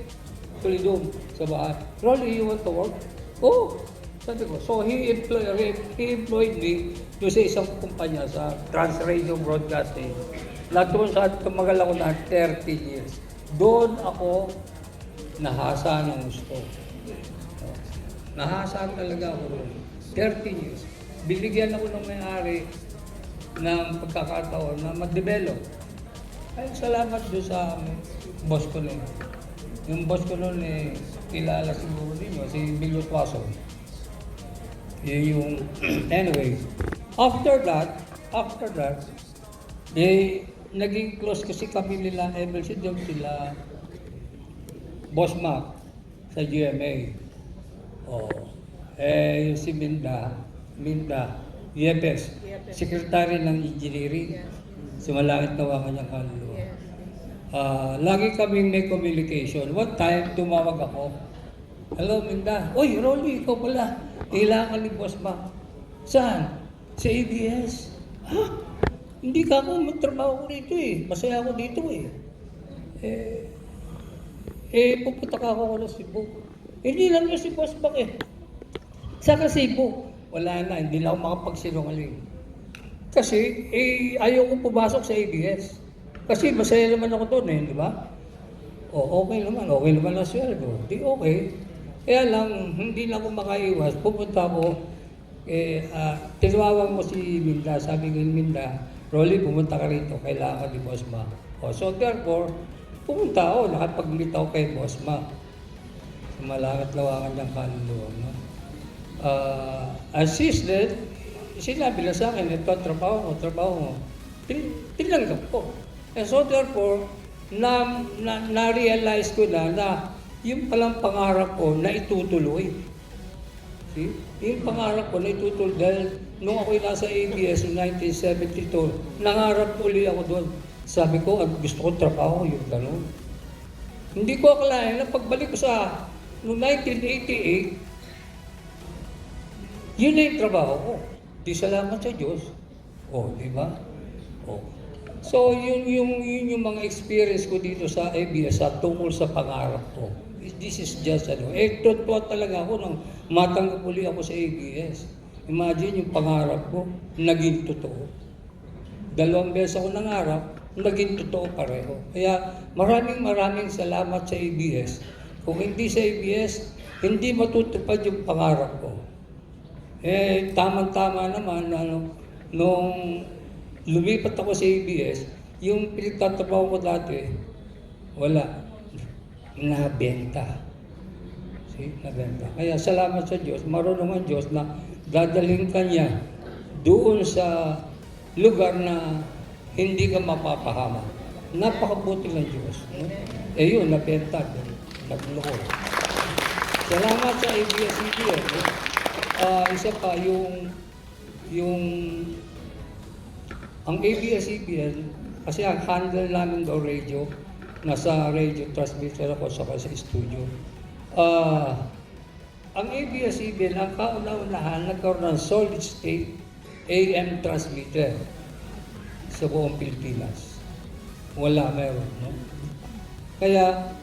Solido sa bahay. Rolly, you want to work? Oh! Sabi ko. So he employed me doon sa isang kumpanya sa Transradio Broadcasting. Doon sa tumagal ako na 30 years. Doon ako nahasa ng gusto. Nahasa talaga ako doon. 30 years. Binigyan ako ng may-ari ng pagkakataon na mag-develop. Ay, salamat doon sa boss ko noon. Yung boss ko noon kilala siguro ninyo, si Billy Tuason. Yung, anyway, after that, naging close kasi kami nila, Emil Sidong, sila Boss Mac sa GMA. Yung si Minda, Yepes, secretary ng engineering. Sumalangit na kanyang kaluluwa. Lagi kaming may communication. One time, tumawag ako. Hello, Minda. Uy, Rolly, ikaw pala. Kailangan ni Boss Mac. Saan? Sa ABS. Ha? Hindi ka ako magtrabaho ko dito eh. Masaya ako dito eh. Pupunta ka ako ng Cebu. Hindi lang yung si Boss Mac eh. Saan ka Cebu? Wala na, hindi na ako makapagsinungaling. Kasi, ayaw kong pumasok sa ABS. Kasi masaya naman ako doon eh, di ba? Okay naman ang sweldo. Di okay. Kaya lang, hindi na ako makaiwas. Pupunta ako, tinawag mo si Minda. Sabi ko Minda, Rolly, pumunta ka rito. Kailangan ni Boss Mac. So therefore, pumunta ako. Nakapag-meet ako kay Boss Mac. Sumalangat lawangan ng kaluluwa. No? As sis then, sinabi na sa akin, ito trabaho mo. Tinanggap ko. And so therefore, na-realize ko na yung palang pangarap ko na itutuloy. See? Yung pangarap ko na itutuloy dahil nung ako'y nasa ABS noong 1972, nangarap ulit ako doon. Sabi ko, gusto ko trabaho, yung gano'n. Hindi ko akalain na pagbalik ko sa noong 1988, yun na yung trabaho ko. Di salamat sa Diyos. Di ba? So, yun yung mga experience ko dito sa ABS tungkol sa pangarap ko. This is just tuwa talaga ako nang matanggap uli ako sa ABS. Imagine yung pangarap ko, naging totoo. 2 beses ako nangarap, naging totoo pareho. Kaya maraming salamat sa ABS. Kung hindi sa ABS, hindi matutupad yung pangarap ko. Tama-tama naman, nung lumipat ako sa ABS, yung pinagtatrabaho ko dati, wala. Nabenta. See? Nabenta. Kaya salamat sa Diyos, marunong ang Diyos na dadaling ka niya doon sa lugar na hindi ka mapapahama. Napakabuti ng Diyos. No? Yun, nabenta. Nagloko. Salamat sa ABS-CBN. Isa pa, ang ABS-CBN, kasi ang handle namin daw radio, nasa radio transmitter ako sa studio. Ang ABS-CBN, ang kauna-unahan, nagkaroon ng solid state AM transmitter sa buong Pilipinas. wala, meron. No? Kaya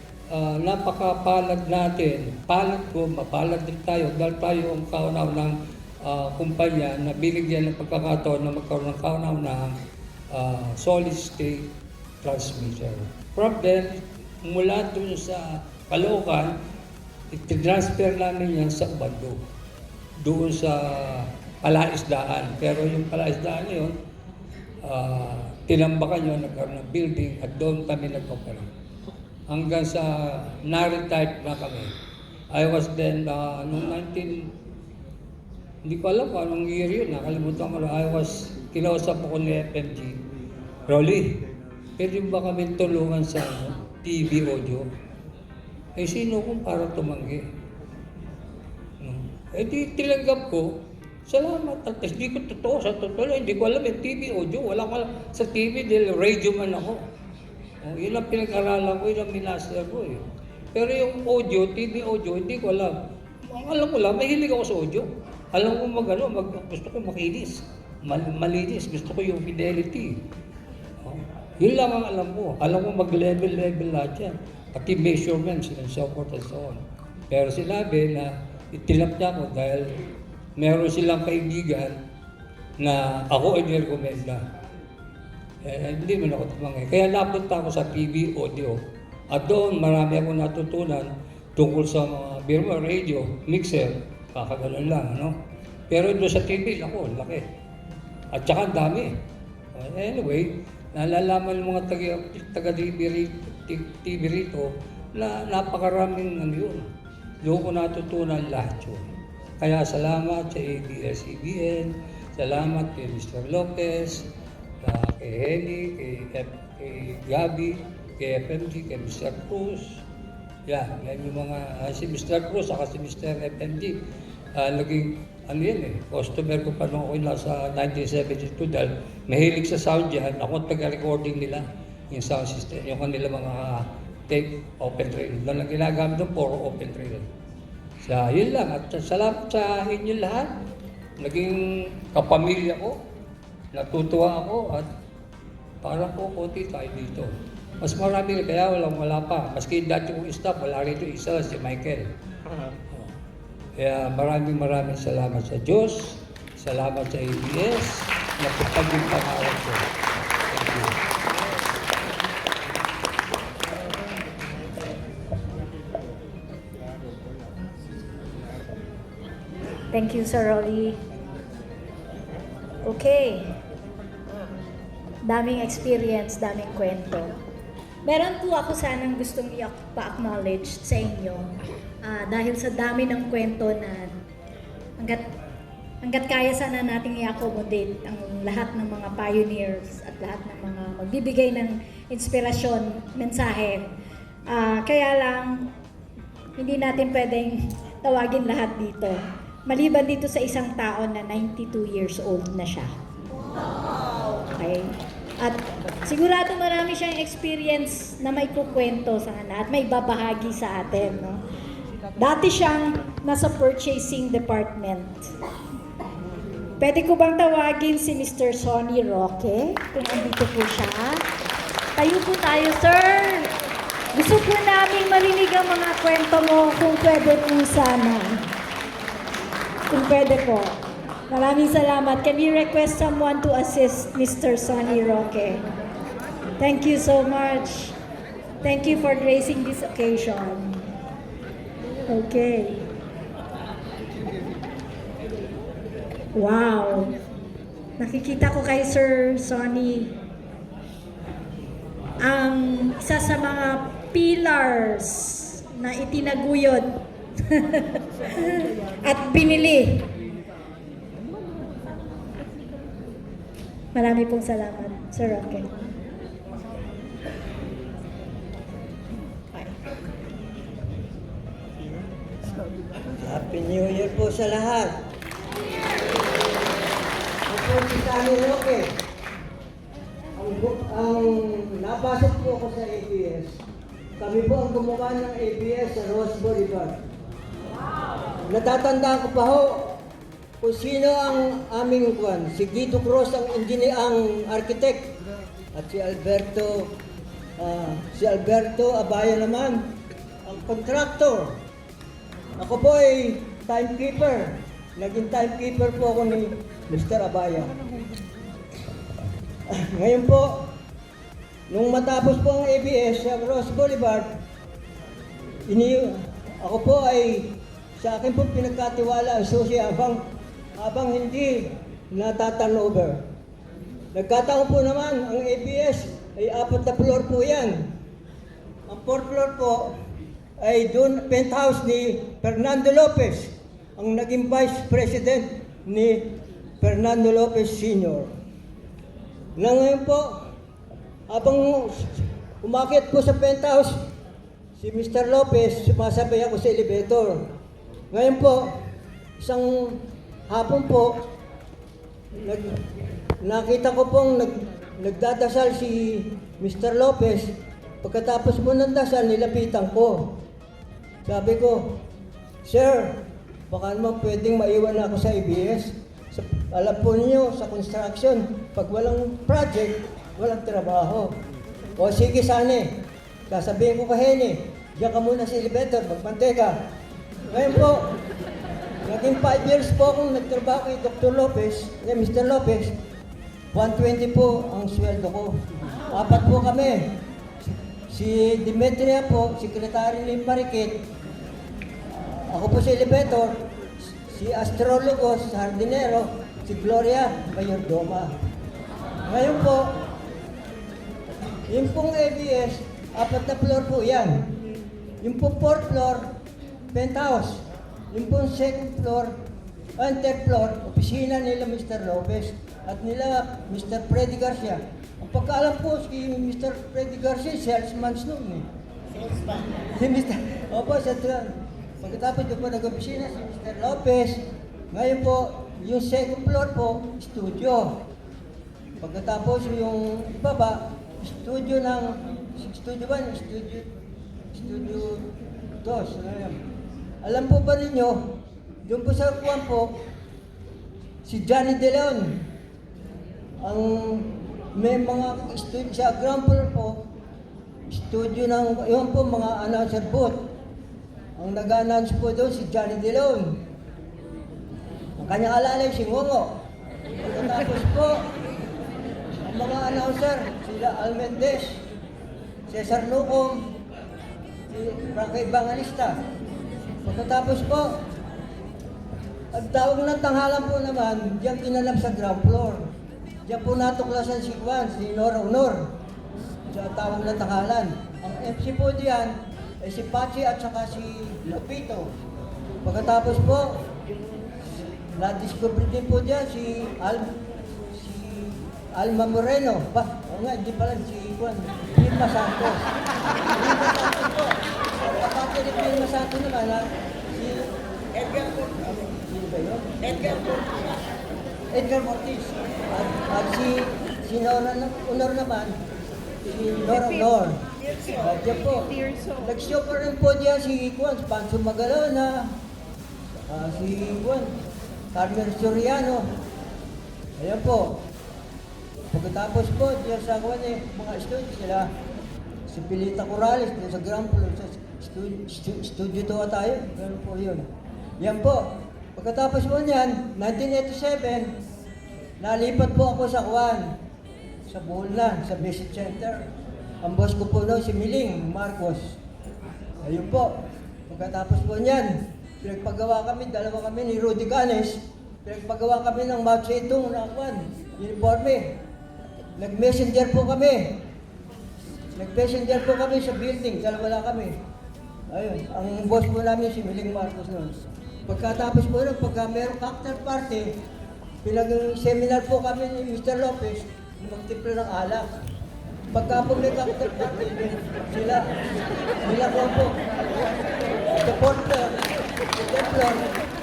napakapalad natin, palad ko, mapalad din tayo dahil tayo ang kauna-unang kumpanya na binigyan ng pagkakataon na magkaroon ng kauna-unang solid state transmitter. From then, mula doon sa Caloocan, itinransfer namin yan sa Ubando, doon sa Palaisdaan. Pero yung Palaisdaan yun, tinambakan yun, nagkaroon ng building at doon kami nag-operate. Hanggang sa na-retire na kami. I was then, noong hindi ko alam kung anong year yun, nakalimutan ko na, kinausap ako ni FMG, Rolly, pwede ba kami tulungan sa TV audio? Eh sino kung para tumanggi? Eh di tilanggap ko, salamat, at hindi ko totoo, sa totoo lang, hindi ko alam yung TV audio, wala ko alam sa TV dahil radio man ako. Yun ang pinag-aralan ko, yun ang minaster ko eh. Pero yung audio, TV audio, hindi ko alam. Alam ko lang, mahilig ako sa audio. Alam ko gusto ko makinis, malinis, gusto ko yung fidelity. Yun lang ang alam ko. Alam ko mag-level lahat yan. Pati measurements and so forth and so on. Pero sinabi na itilap niya ako dahil meron silang kaibigan na ako ay nirekomenda. Hindi man ako tumangay. Kaya napunta ako sa TV audio. At doon marami ako natutunan tungkol sa mga birma, radio, mixer, kakaganon lang, ano? Pero doon sa TV, ako, laki. At saka ang dami. Anyway, nalalaman ng mga taga-TV rito na napakaraming ano yun. Doon ko natutunan lahat yun. Kaya salamat sa ABS-CBN, salamat kay Mr. Lopez, kay Henny, kay Gabi, kay FMG, kay Mr. Cruz. Yan yung mga, si Mr. Cruz, saka si Mr. FMG. Naging, customer ko pa nung ako nasa 1972 dahil mahilig sa sound yan. Ako taga-recording nila, yung sound system, yung kanila mga tape, open trail. Doon lang ginagamit doon, puro open trail. Yun lang, at salamat sa inyo lahat. Naging kapamilya ko. Natutuwa ako at parang po konti tayo dito. Mas marami kaya wala pa. Maski dati kong staff, wala rito isa, si Michael. Kaya maraming salamat sa Diyos, salamat sa ABS, napupag yung pangarap ko. Thank you. Thank you, Sir Rolly. Okay. Daming experience, daming kwento. Meron po ako sanang gustong i-acknowledge sa inyo dahil sa dami ng kwento na hanggat kaya sana nating i-accommodate ang lahat ng mga pioneers at lahat ng mga magbibigay ng inspirasyon, mensahe. Kaya lang, hindi natin pwedeng tawagin lahat dito. Maliban dito sa isang tao na 92 years old na siya. Okay? At sigurado marami siyang experience na may kukwento sana at may babahagi sa atin. No? Dati siyang nasa purchasing department. Pwede ko bang tawagin si Mr. Sonny Roque? Kung andito po siya. Tayo po tayo, sir. Gusto po namin marinig ang mga kwento mo kung pwede po sana. Kung pwede po. Maraming salamat. Can we request someone to assist Mr. Sonny Roque? Thank you so much. Thank you for gracing this occasion. Okay. Wow. Nakikita ko kay Sir Sonny ang isa sa mga pillars na itinaguyod at binili. Marami pong salamat, Sir Roque. Happy New Year po sa lahat. Ako si Sonny Roque. Ang napasok po ako sa ABS. Kami po ang gumawa ng ABS sa Rose Boulevard. Natatandaan ko pa ho kung sino ang aming si Guido Cruz ang engineer, ang architect, at si Alberto Si Alberto Abaya naman, ang contractor. Ako po ay timekeeper. Naging timekeeper po ako ni Mr. Abaya. Ngayon po, nung matapos po ang ABS sa Ross Boulevard, ako po ay sa akin po pinagkatiwala ang susi habang hindi nataturnover. Nagkataon po naman, ang ABS ay 4 na floor po yan. Ang 4th floor po ay doon penthouse ni Fernando Lopez, ang naging vice president ni Fernando Lopez Sr. Na ngayon po, habang umakyat po sa penthouse, si Mr. Lopez, sumasabay ako sa elevator. Ngayon po, isang hapon po, nakita ko pong nagdadasal si Mr. Lopez. Pagkatapos po ng dasal, nilapitan ko. Sabi ko, Sir, baka naman pwedeng maiwan ako sa ABS. Alam po niyo, sa construction, pag walang project, walang trabaho. O sige, Sane, sasabihin ko kay Henny, diyan ka muna sa elevator, magpanteka. Ngayon po, naging 5 years po akong nagtrabaho kay Dr. Lopez, Mr. Lopez. 120 po ang sweldo ko. 4 po kami. Si Demetria po, sekretary ni Marikit. Ako po sa elevator. Si astrologo, si hardinero, si Gloria, mayordoma. Ngayon po, yung pong ABS, 4 na floor po yan. Yung pong 4th floor, penthouse. Yung pong 2nd floor, and 3rd floor, opisina nila Mr. Lopez at nila Mr. Freddy Garcia. Ang pagkaalam po, si Mr. Freddy Garcia, salesman noon eh. Salesman? Si Mr. Opo, pagkatapos doon po nag-opisina si Mr. Lopez. Ngayon po, yung 2nd floor po, studio. Pagkatapos yung ibaba, studio 1, studio 2. Alam po ba ninyo, doon po sa kuwan po, si Johnny De Leon, ang may mga studio sa ground floor po, studio ng, yun po mga announcer booth. Ang nag-announce po doon si Johnny De Leon. Ang kanyang alalay si Ngongo. Pagkatapos po, ang mga announcer, sila Al Mendez, Cesar Lucom, si Frankie Bangalista. Pagkatapos po, ang tawag ng tanghalan po naman, diyan kinalap sa ground floor. Diyan po natuklasan si Juan, si Nora Honor. Sa tawag ng tanghalan. Ang MC po diyan ay si Pachi at saka si Lupito. Pagkatapos po, na-discover din po diyan si Alma Moreno. Oo nga, hindi pala si Juan. Vilma Santos. Vilma Santos po. Kapatid ni Vilma Santos naman, si Edgar Cortez. Sino ba yun? Edgar Cortez. At si Nora Honor naman, si Nora Honor. Diyan po. Nag-show pa rin po diyan si Juan, Pancho Magalona, si Juan, Carmen Soriano. Ayan po. Pagkatapos po, diyan sa Juan mga studio sila, si Pilita Corrales, diyan sa ground floor, sa studio 2 tayo. Ganun po yun. Yan po. Pagkatapos po niyan, 1987, nalipat po ako sa Juan, sa Bulan, sa Visit Center. Ang boss ko po noon, si Miling Marcos. Ayun po. Pagkatapos po niyan, pinagpagawa kami, dalawa kami ni Rudy Ganes. Pinagpagawa kami ng Mao Zedong na Juan, uniforme. Nag-messenger po kami. Nag-messenger po kami sa building, dalawa lang kami. Ayun, ang boss po namin si Miling Marcos noon. Pagkatapos po nun, pagka merong cocktail party, pinag-seminar po kami ni Mr. Lopez, magtiplo ng alak. Pagka po may cocktail party, sila po. Sa 4th floor,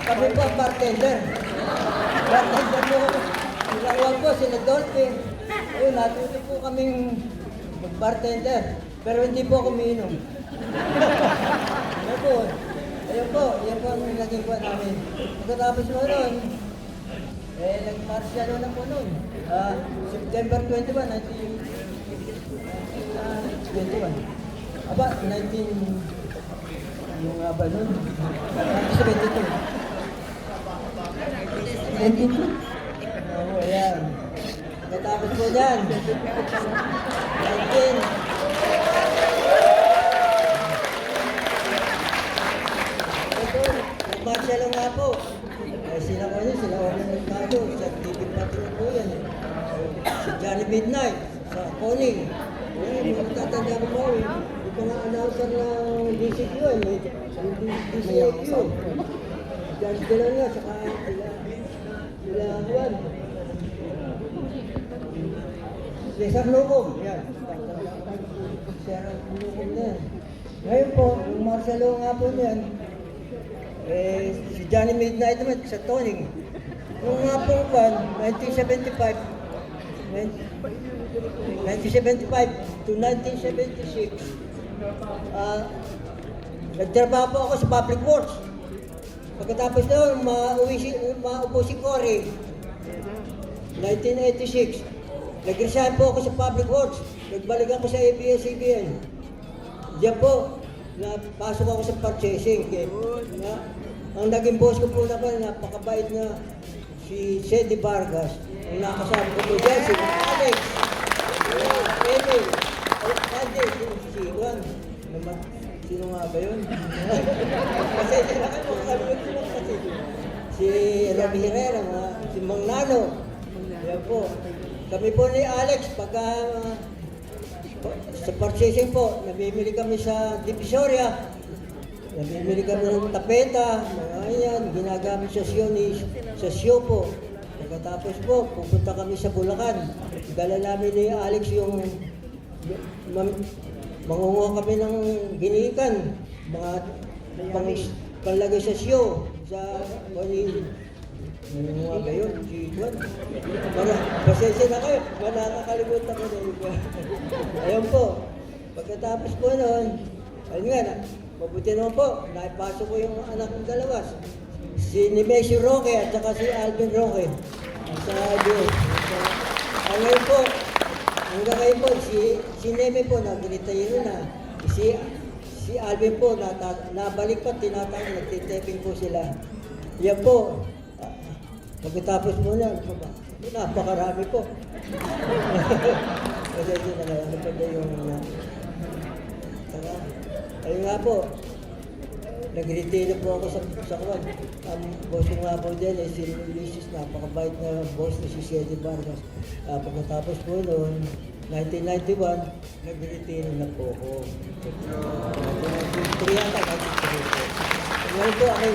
kami po ang bartender. Bartender po kami. Sila po, sila Dolphin. Ayun, natuto po kaming mag-bartender. Pero hindi po ako umiinom. Ayun po, yan po ang naging kuha namin. Pagkatapos mo nun, nag-martial na po nun. September 21, 21. Aba, 19... Yung nga ba nun? 1972. 22? Oo, ayan. Natapos po dyan. 19... Marcelo nga po. Sila ko yun, sila Orlando Mercado, sa TV Patrol po yan. Si Johnny Midnight, sa Calling. Magtatanda ko po, ito nga announcer ng DCQ, DCQ. John Galan nga, saka sila Juan. Cesar Lucom, yan. Cesar Lucom na yan. Ngayon po, yung Marcelo nga po niyan, si Johnny Midnight naman sa Toning. Yung nga pong 1975 to 1976, nagtrabaho po ako sa Public Works. Pagkatapos noon, maupo si Cory. 1986, nag-resign po ako sa Public Works. Nagbalik ako sa ABS-CBN. Diyan po, napasok ako sa purchasing. Ang naging boss ko po naman, napakabait na si Cedi Vargas. Ang nakasama ko po dyan, si Alex, Emil, Andy, si Juan. Sino nga ba yun? Kasi makakalimutan ko lang kasi. Si Robbie Herrera, si Mang Nano. Yan po. Kami po ni Alex, pagka sa purchasing po, nabibili kami sa Divisoria, nabibili kami ng tapeta, mga yan, ginagamit sa siyo po. Pagkatapos po, pupunta kami sa Bulacan. Dala namin ni Alex yung mangunguha kami ng ginikan, mga panlagay sa siyo, sa mga ba yun? Si Juan. Pasensya na kayo. Nakakalimutan ko na iba. Ayun po. Pagkatapos po noon, ayun nga, mabuti naman po, naipasok ko yung anak ng dalawa. Si Nemesio Roque at saka si Alvin Roque. Sa ABS. Ngayon po, hanggang ngayon po, si Neme po, nag-retire na. Si Alvin po, nabalik pa, nagtitaping po sila. Yan po. Pagkatapos mo na, napakarami po. Kasi ano pa ba yung... Ayun nga po, nag-retire po ako sa kwan. Ang boss ko nga po din, si Ulysses, napakabait na boss na si Cedi Vargas. Pagkatapos po noon, 1991, nag-retire na po ako. 1993 yata, 1993 po. Ngayon po ako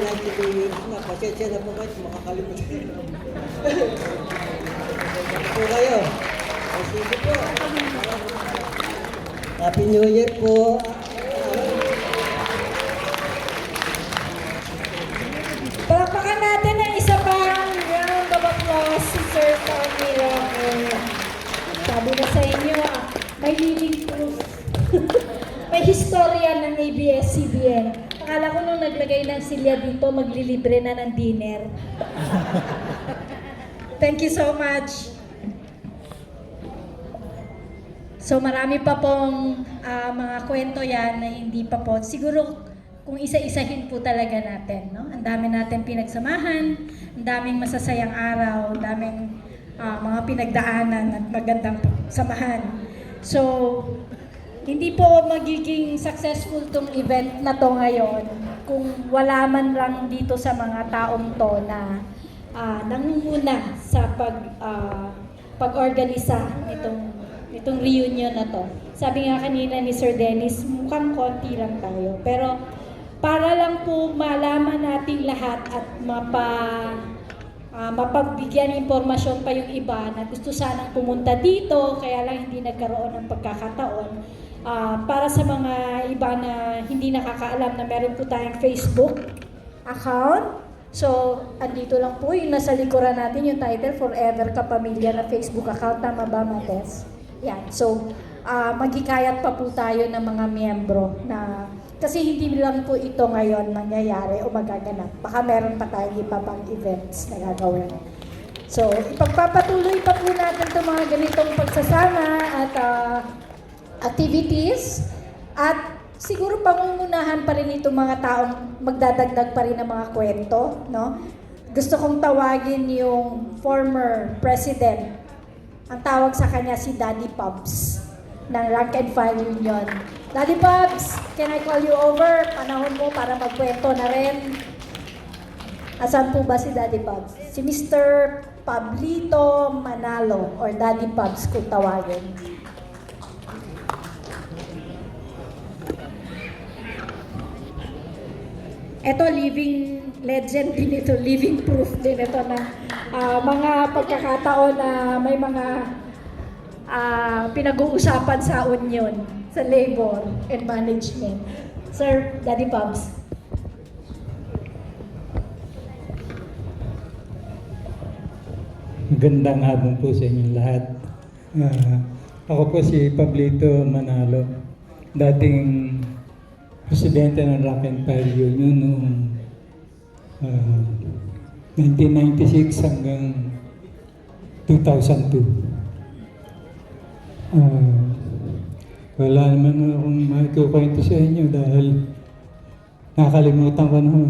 92 years na, pasensya na po kayo, makakalimutan. Po kayo. Sige po. Happy New Year po. Palakpakan natin ang isa pang round of applause si Sir Camilo. Sabi na sa inyo, may living proof. May historia ng ABS-CBN. Akala ko nung naglagay ng silya dito, maglilibre na ng dinner. Thank you so much. So marami pa pong mga kwento yan na hindi pa po. Siguro kung isa-isahin po talaga natin. No? Ang dami natin pinagsamahan, ang daming masasayang araw, ang daming mga pinagdaanan at magandang samahan. So, hindi po magiging successful tong event na to ngayon kung wala man lang dito sa mga taong to na nangunguna sa pag-organisa itong reunion na to. Sabi nga kanina ni Sir Dennis, mukhang konti lang tayo. Pero para lang po malaman natin lahat at mapagbigyan impormasyon pa yung iba na gusto sanang pumunta dito, kaya lang hindi nagkaroon ng pagkakataon. Para sa mga iba na hindi nakakaalam na meron po tayong Facebook account. So, andito lang po yung nasa likuran natin yung title, Forever Kapamilya na Facebook account. Tama ba, Mates? Yan. So, magikayat pa po tayo ng mga miyembro na kasi hindi lang po ito ngayon mangyayari o magaganap. Baka meron pa tayong iba pang events na gagawin. So, ipagpapatuloy pa po natin itong mga ganitong pagsasama activities at siguro pangungunahan pa rin itong mga taong magdadagdag pa rin ng mga kwento, no? Gusto kong tawagin yung former president. Ang tawag sa kanya si Daddy Pubs ng Rank and File Union. Daddy Pubs, can I call you over? Panahon mo para magkwento na rin. Asan po ba si Daddy Pubs? Si Mr. Pablito Manalo or Daddy Pubs kung tawagin. Ito, living legend din ito, living proof din ito na mga pagkakataon na may mga pinag-uusapan sa union, sa labor and management. Sir, Daddy Pubs. Magandang hapon po sa inyong lahat. Ako po si Pablito Manalo, dating presidente ng Rank and File Union noong 1996 hanggang 2002. Wala naman akong maikukwento sa inyo dahil nakalimutan ko na.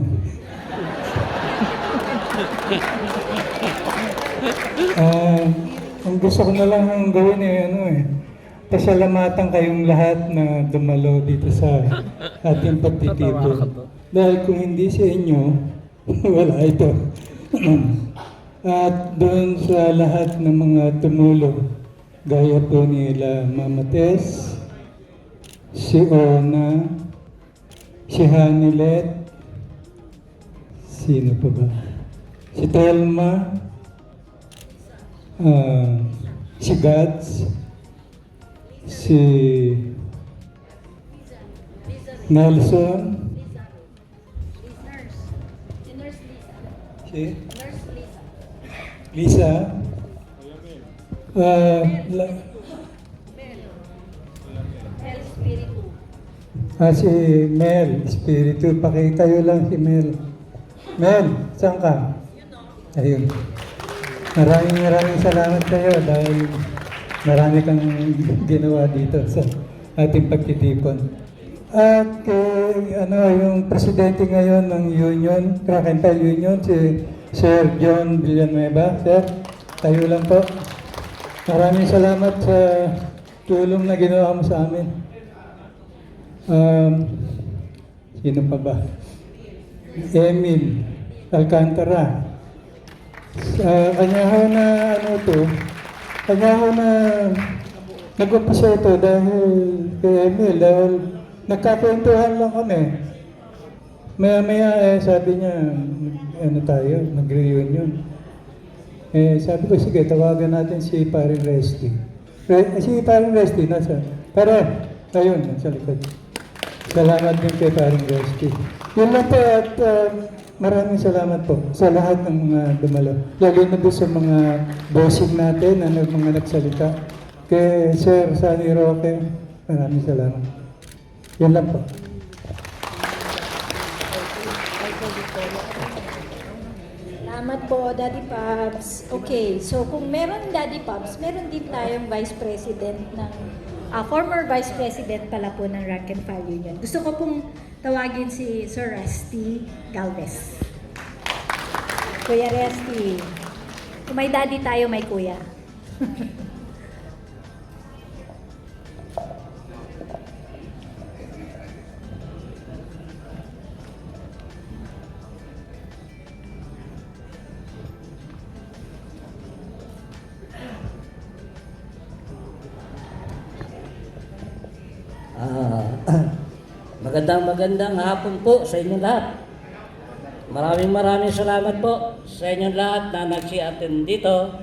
Ang gusto ko na lang gawin pasalamatan kayong lahat na dumalo dito sa ating pagtitipon. Dahil kung hindi sa inyo, wala ito. At doon sa lahat ng mga tumulong, gaya po nila Mama Tess, si Ona, si Hanilet, sino pa ba? Si Telma, si Gads, si Nelson, si Lisa, si Mel Espiritu. Pakitayo lang si Mel. Mel, saan ka? Ayun. Maraming salamat kayo dahil marami kang ginawa dito sa ating pagtitipon. At yung presidente ngayon ng union, Rank and File Union, si Sir John Villanueva. Sir, tayo lang po. Maraming salamat sa tulong na ginawa mo sa amin. Sino pa ba? Emil Alcantara. Kanya ho na nag-umpisa ito dahil kay Emil, dahil nagkakwentuhan lang kami. Maya sabi niya, mag-reunion. Sabi ko, sige, tawagan natin si Paring Resty. Si Paring Resty, nasa? Ayun, sa likod. Salamat din kay Paring Resty. Yun lang po at maraming salamat po sa lahat ng mga dumalo. Lalo na doon sa mga bossing natin, mga nagsalita. Kay Sir Sunny Roque, maraming salamat. Yun lang po. Salamat po, Daddy Pubs. Okay, so kung meron Daddy Pubs, meron din tayong Vice President ng, former Vice President pala po ng Rank and File Union. Gusto ko pong tawagin si Sir Resty Galvez. Kuya Resty, kung may daddy tayo, may kuya. Magandang hapon po sa inyong lahat. Maraming salamat po sa inyong lahat na nagsi-attend dito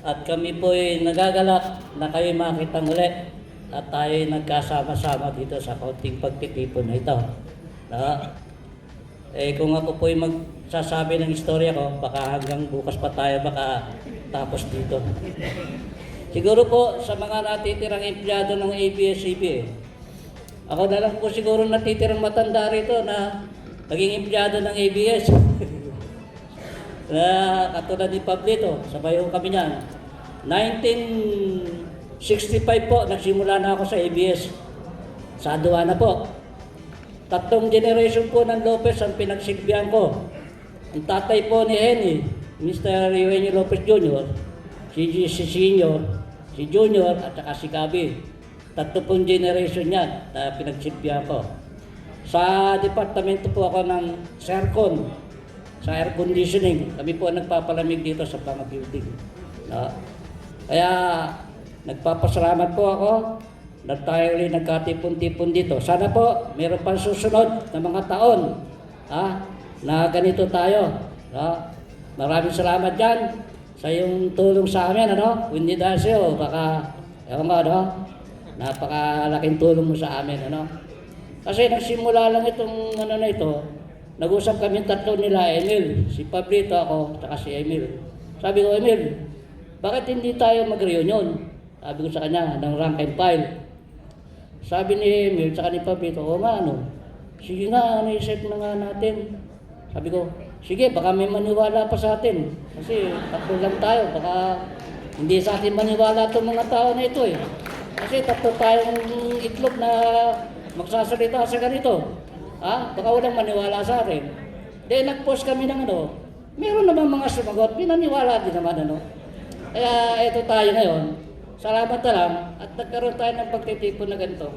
at kami po ay nagagalak na kayo makita muli at tayo ay nagkasama-sama dito sa kaunting pagtitipon na ito. Kung ako po ay magsasabi ng istorya ko, baka hanggang bukas pa tayo baka tapos dito. Siguro po sa mga natitirang empleyado ng ABS-CBN, ako na lang po siguro natitirang matanda rito na naging empleyado ng ABS. Na katulad ni Pablito, sabay ho kami niyan. 65 po, nagsimula na ako sa ABS. Sa aduana po. 3 generation po ng Lopez ang pinagsilbihan ko. Ang tatay po ni Henny, Mr. Eugenio Lopez Jr., si Senior, si Junior, at saka si Gabi. 3 pong generation yan na pinagsilbihan ko. Sa departamento po ako ng Sercon, sa air conditioning. Kami po nagpapalamig dito sa mga building. No? Kaya nagpapasalamat po ako na tayo ulit nagkatipon-tipon dito. Sana po mayroon pang susunod na mga taon na ganito tayo. No? Maraming salamat dyan sa iyong tulong sa amin. Winnie Dacio, baka, ewan nga, napakalaking tulong mo sa amin. Kasi nagsimula lang itong na ito, nag-usap kami 3 nila, Emil, si Pablito, ako, saka si Emil. Sabi ko, Emil, bakit hindi tayo mag-reunion? Sabi ko sa kanya, ng rank and file. Sabi ni Emil, saka ni Pablito, o nga, sige nga, naisip na nga natin. Sabi ko, sige, baka may maniwala pa sa atin. Kasi 3 lang tayo, baka hindi sa atin maniwala itong mga tao na ito eh. Kasi 3 tayong itlog na magsasalita sa ganito. Baka walang maniwala sa akin. Then nag-post kami ng meron naman mga sumagot, pinaniwala din naman Kaya ito tayo ngayon. Salamat na lang at nagkaroon tayo ng pagtitipon na ganito.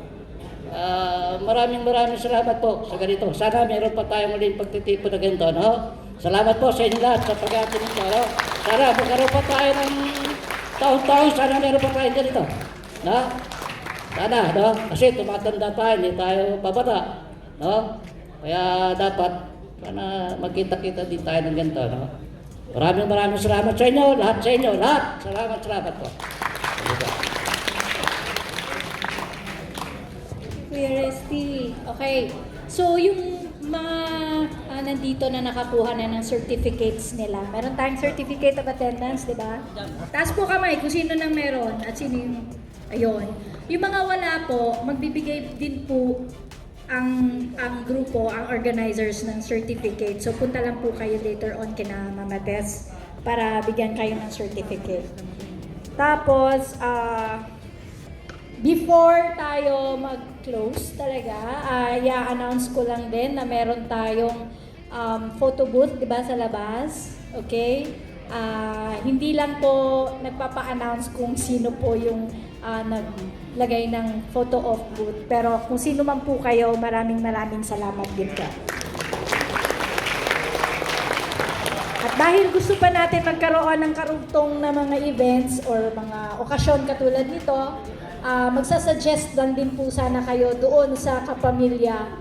Maraming salamat po sa ganito. Sana meron pa tayong ulit pagtitipon na ganito. Salamat po sa inyo lahat sa pag-atin nito. Sana magkaroon pa tayo ng taon-taon. Sana meron pa tayong ganito. Sana, kasi tumatanda tayo, hindi tayo pabata. Kaya dapat sana magkita-kita din tayo ng ganito. Maraming salamat sa inyo, lahat sa inyo, lahat. Salamat po. Kuya Resty. Okay. So, yung mga nandito na nakakuha na ng certificates nila. Meron tayong certificate of attendance, di ba? Taas po kamay kung sino nang meron at sino yung... Ayun. Yung mga wala po, magbibigay din po ang grupo, ang organizers ng certificate. So, punta lang po kayo later on kina Mama Tess para bigyan kayo ng certificate. Tapos, before tayo mag-close talaga, i-announce ko lang din na meron tayong photo booth, di ba, sa labas? Okay? Hindi lang po nagpapa-announce kung sino po yung naglagay ng photo of booth. Pero kung sino man po kayo, maraming salamat din po. At dahil gusto pa natin magkaroon ng karugtong na mga events or mga okasyon katulad nito, magsasuggest lang din po sana kayo doon sa Kapamilya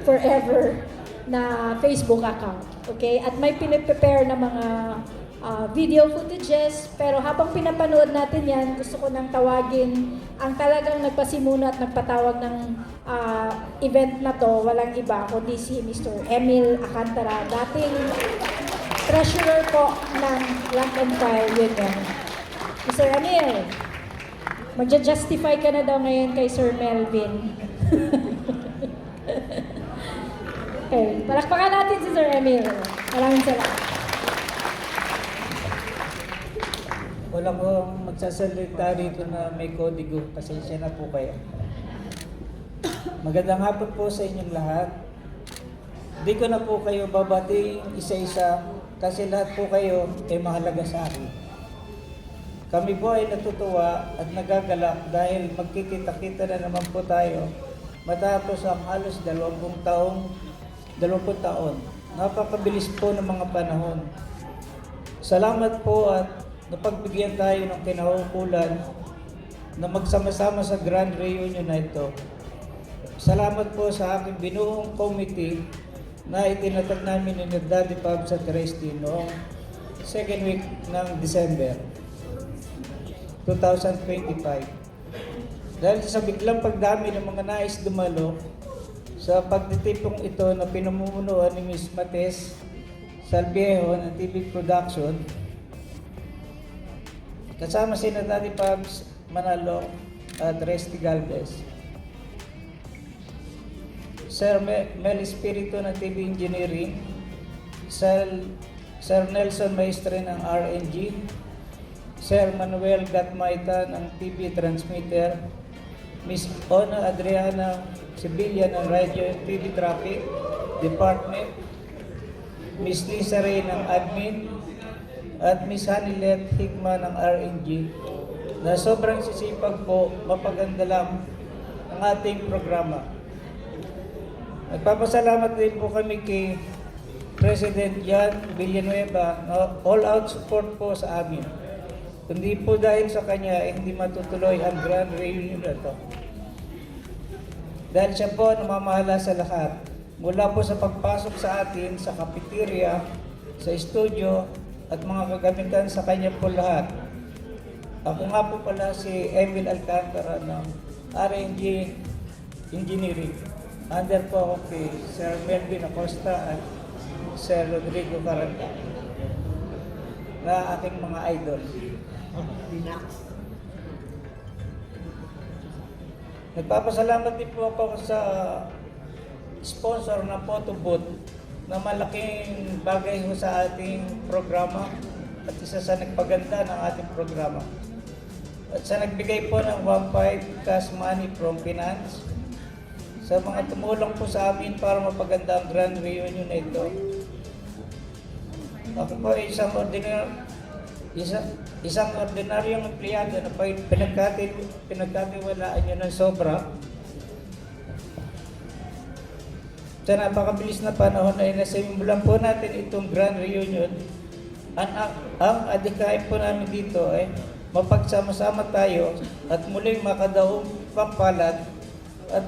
Forever na Facebook account. Okay? At may piniprepare na mga video footages, pero habang pinapanood natin yan, gusto ko nang tawagin ang talagang nagpasimula at nagpatawag ng event na to, walang iba kundi si Mr. Emil Acantara, dating treasurer po ng Rank and File Union. Mr. Emil, magja-justify ka na daw ngayon kay Sir Melvin. Okay, palakpakan natin si Sir Emil. Maraming salamat. Wala kong magsasalita rito na may kodigo. Pasensya na po kayo. Magandang hapon po sa inyong lahat. Hindi ko na po kayo babating isa-isa kasi lahat po kayo ay mahalaga sa akin. Kami po ay natutuwa at nagagalak dahil magkikita-kita na naman po tayo matapos ang halos 20 taon. Napakabilis po ng mga panahon. Salamat po at napagbigyan tayo ng kinahukulan na magsama-sama sa Grand Reunion na ito. Salamat po sa aking binuong committee na itinatag namin ni Daddy Pab sa Tresti noong 2nd week ng December 2025. Dahil sa biglang pagdami ng mga nais dumalo sa pagtitipong ito na pinamumunuan ni Ms. Mates Salviejo ng TV Production, kasama si Daddy Pabs Manalong at Resty Galvez, Sir Mel Espiritu ng TV Engineering, Sir Nelson Maestre ng RNG, Sir Manuel Gatmaita ng TV Transmitter, Miss Ona Adriana Sibilya ng Radio and TV Traffic Department, Miss Lisa Ray ng Admin, at Miss Hanilet Higma ng RNG, na sobrang sisipag po mapaganda lang ang ating programa. Nagpapasalamat din po kami kay President Jan Villanueva na all-out support po sa amin. Kundi po dahil sa kanya, hindi matutuloy ang grand reunion na ito. Dahil siya po namamahala sa lahat. Mula po sa pagpasok sa atin, sa cafeteria, sa studio, at mga kagamitan sa kanya po lahat. Ako nga po pala si Emil Alcantara ng RNG Engineering. Under po ako kay Sir Melvin Acosta at Sir Rodrigo Caranta na aking mga idol. Nagpapasalamat din po ako sa sponsor ng photo booth na malaking bagay ho sa ating programa at isa sa nagpaganda ng ating programa. At sa nagbigay po ng 1.5 cash money from finance, sa mga tumulong po sa amin para mapaganda ang grand reunion na ito. Ako po ay isang ordinaryong empleyado na pinagkatiwalaan nyo ng sobra. Sa napakabilis na panahon ay nasimulan po natin itong grand reunion. Ang adhikain po namin dito ay mapagsama-sama tayo at muling makadaong pampalad at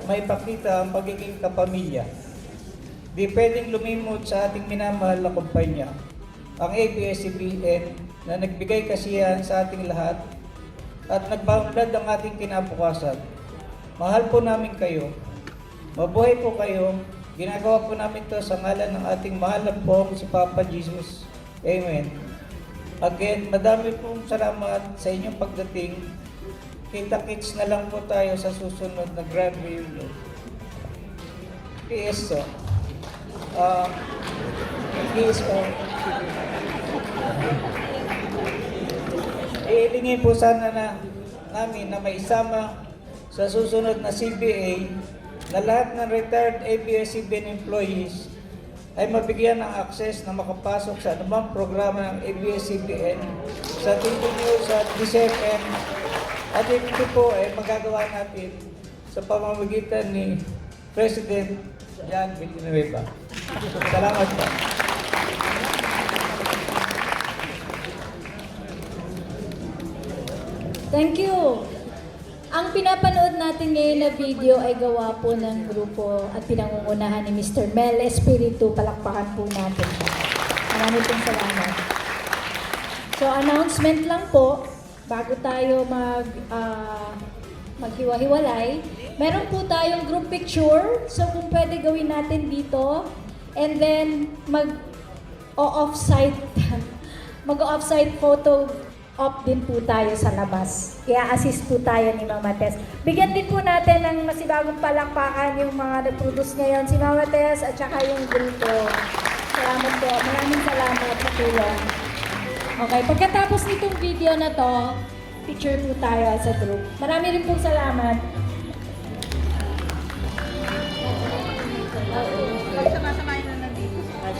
maipakita ang pagiging kapamilya. Di pwedeng lumimot sa ating minamahal na kumpanya, ang ABS-CBN, na nagbigay kasiyahan sa ating lahat at nagpaunlad ang ating kinabukasan. Mahal po namin kayo. Mabuhay po kayo. Ginagawa po namin ito sa ngalan ng ating mahal na pong si Papa Jesus. Amen. Again, madami pong salamat sa inyong pagdating. Kita-kits na lang po tayo sa susunod na grand reunion. PS po. PS po. Iilingin po sana namin na may isama sa susunod na CBA na lahat ng retired ABS-CBN employees ay mabigyan ng access na makapasok sa anumang programa ng ABS-CBN sa TV News at DCFM. At ito po ay magagawa natin sa pamamagitan ni President Jan Villanueva. Salamat po. Thank you. Ang pinapanood natin ngayon na video ay gawa po ng grupo at pinangungunahan ni Mr. Mel Espiritu. Palakpakan po natin siya. Maraming pong salamat. So, announcement lang po, bago tayo maghiwa-hiwalay. Meron po tayong group picture. So, kung pwede gawin natin dito. And then, mag-off-site photo op din po tayo sa labas. I-assist po tayo ni Mama Tess. Bigyan din po natin ng masibagong palakpakan yung mga nag-produce ngayon, si Mama Tess at saka yung grupo. Salamat po. Maraming salamat sa tulong. Okay, pagkatapos nitong video na to, picture po tayo sa group. Marami rin pong salamat. Magsama-samahin na nandito sa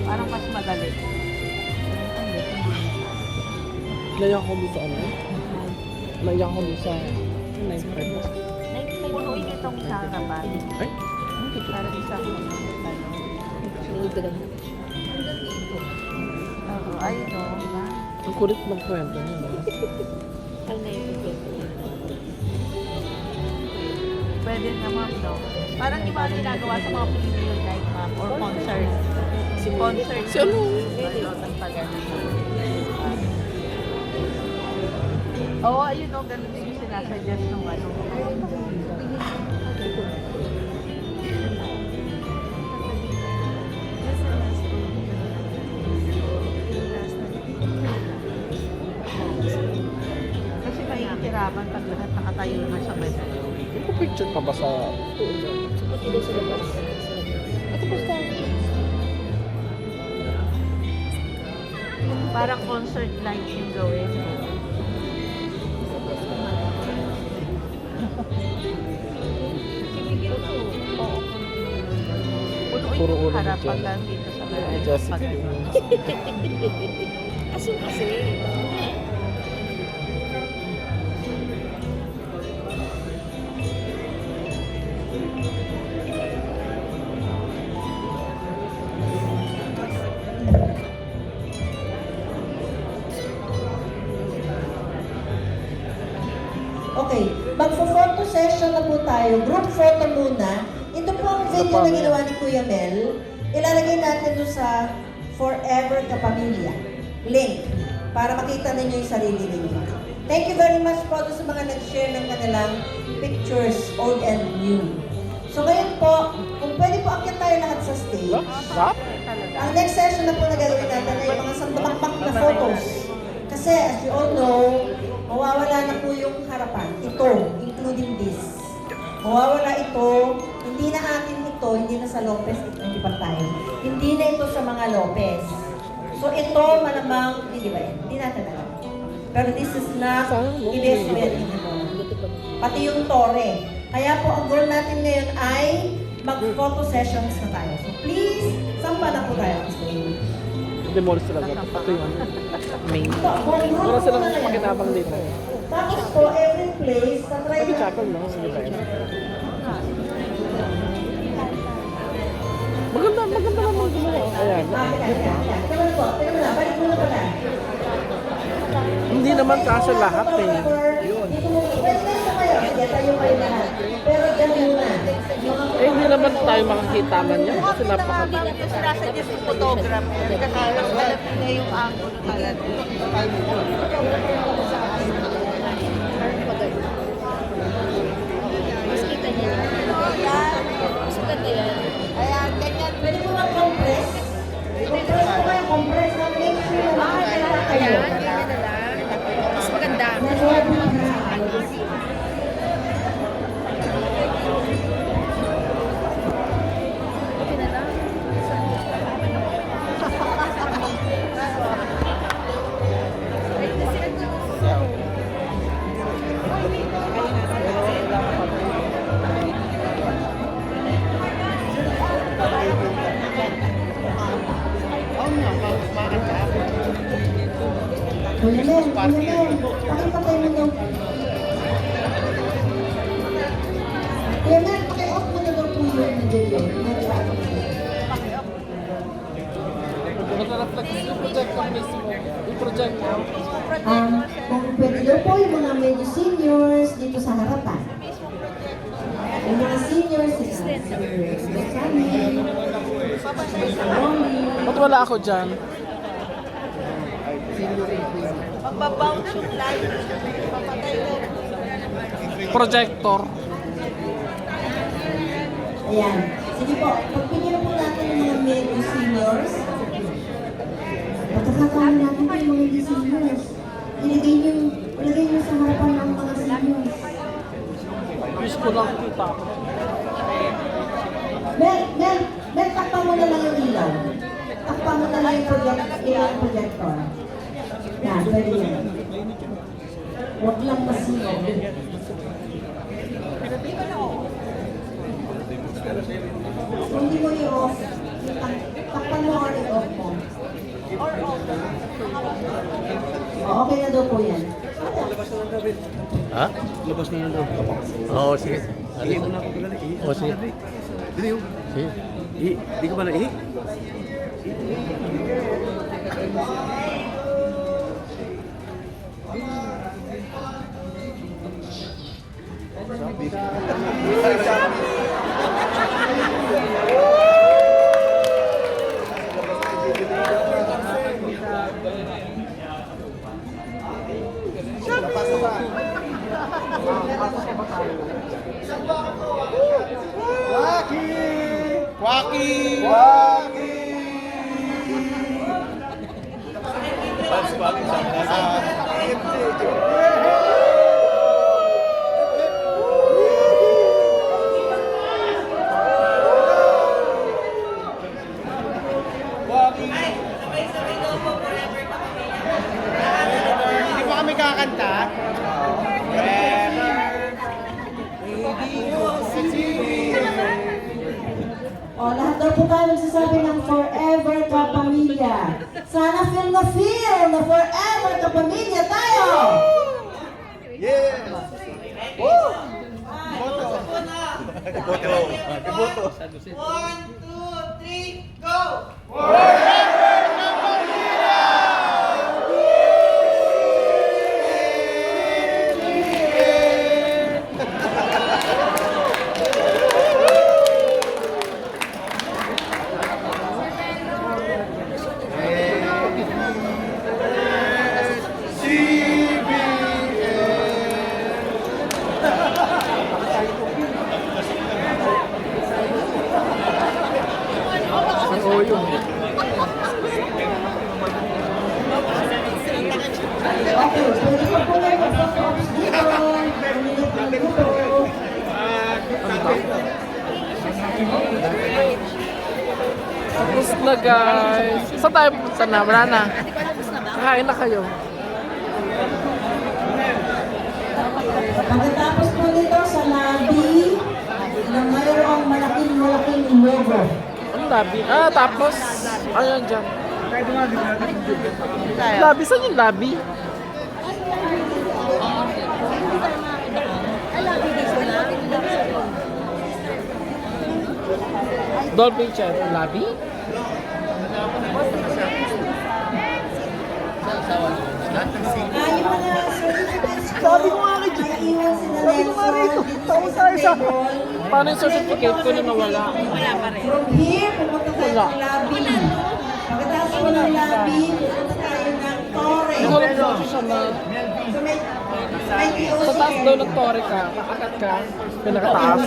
parang mas madali. Naiyak ko doon sa ano? Naiyak ko doon sa 9.5. Punuin itong sa naman. Ay? Para isa ko ayun o. Ang kulit ng kwento niya. Pwede naman, no? Parang iba ang ginagawa sa mga premium night, ma'am, or concert. Si concert. Si ano? Oo, ayun o, ganun din yung sinasuggest ng ano. Kasi mahihirapan pag lahat nakatayo na sa may Picture pa ba sa... Dito sa labas. Ito po sa... Parang concert live yung gawin. Oo. Punuin Puro yung ulo ni harapan Jen. lang dito sa Ay, Jessica. Aso kasi. Okay, magpo-photo session na po tayo. Group photo muna. Ito po ang video na ginawa ni Kuya Mel. Ilalagay natin doon sa Forever Kapamilya link para makita ninyo yung sarili ninyo. Thank you very much po doon sa mga nag-share ng kanilang pictures, old and new. So ngayon po, kung pwede po akyat tayo lahat sa stage. Ang next session na po na gagawin natin ay mga sandamakmak na photos. Kasi as you all know, mawawala na po yung harapan. Ito, including this. Mawawala ito, hindi na atin ito, hindi na sa Lopez, hindi pa tayo. Hindi na ito sa mga Lopez. So ito, malamang, hindi ba yan? Hindi natin alam. Pero this is not, it is well anymore. Pati yung Torre. Kaya po, ang goal natin ngayon ay mag-photo sessions na tayo. So please, sampa na po tayo. Demolish talaga. Ito yung main. Wala silang pakinabang dito. Tapos po, every place, tatry Sabi na. chakal lang. Sige tayo. Maganda naman gumawa. Ayan. Tingnan po, tingnan na, balik muna pala. Hindi naman kasya lahat eh. Yun. Pwede kayo kayo, sige tayo kayo lahat. Pero dyan muna. Eh, hindi naman tayo makakita man yan. Kasi napaka... Hindi ko sinasuggest yung photographer kasi mas alam nila yung angle talaga. Mas kita niya. Mas maganda yan. Ayan, ganyan. Pwede po mag-compress. Compress po kayo, compress. Make sure na makakita kayo. Ayan, ganyan na lang. Mas maganda. Kuya Mel, pakipatay mo daw. Kuya Mel, paki-off mo na daw po yung video. Nag-reflect yung projector mismo. Yung projector. Kung pwede daw po yung mga medyo seniors dito sa harapan. Yung mga seniors, Ba't wala ako dyan? Magbabound ng light. Papatay ko. Projector. Ayan. Sige po, pagpigyan po natin yung mga medyo seniors. Pagkakataon natin po yung mga medyo seniors. Ilagay nyo sa harapan ng mga seniors. Wish ko lang kita ako. Mel, takpan mo na lang yung ilaw. Takpan mo na lang yung projector. Yan, pwede yan. Huwag lang masino. Kung hindi mo i-off, takpan mo or i-off mo. Okay na daw po yan. Ha? Labas na daw. Oo, sige. Sige mo na ako galing. Oo, sige. Dili yung. Sige. Di ka ba na ihi? lahat daw po tayo nagsasabi ng forever kapamilya. Sana feel na forever kapamilya tayo! Yes! Woo! Boto! Boto! 1, 2, 3, go! Oo yun. Okay, pwede pa po kayo mag-focus dito. Umilit ng grupo. Tapos na guys. Saan tayo pupunta na? Wala na. Kakain na kayo. Pagkatapos po dito sa lobby, na mayroong malaking logo. Ano labi? Ah, tapos. Ayan dyan. Labi? Saan yung labi? Dolphin Chat. Labi? Yung mga certificates ko, naiiwan sila Nelson sa table. Paano yung certificate ko na nawala? From here, pumunta tayo ng lobby. Pagkatapos po ng lobby, pumunta tayo ng Torre. Hindi ko alam kung siya na. So may POC Sa taas daw ng Torre ka, kaakat ka, pinakataas.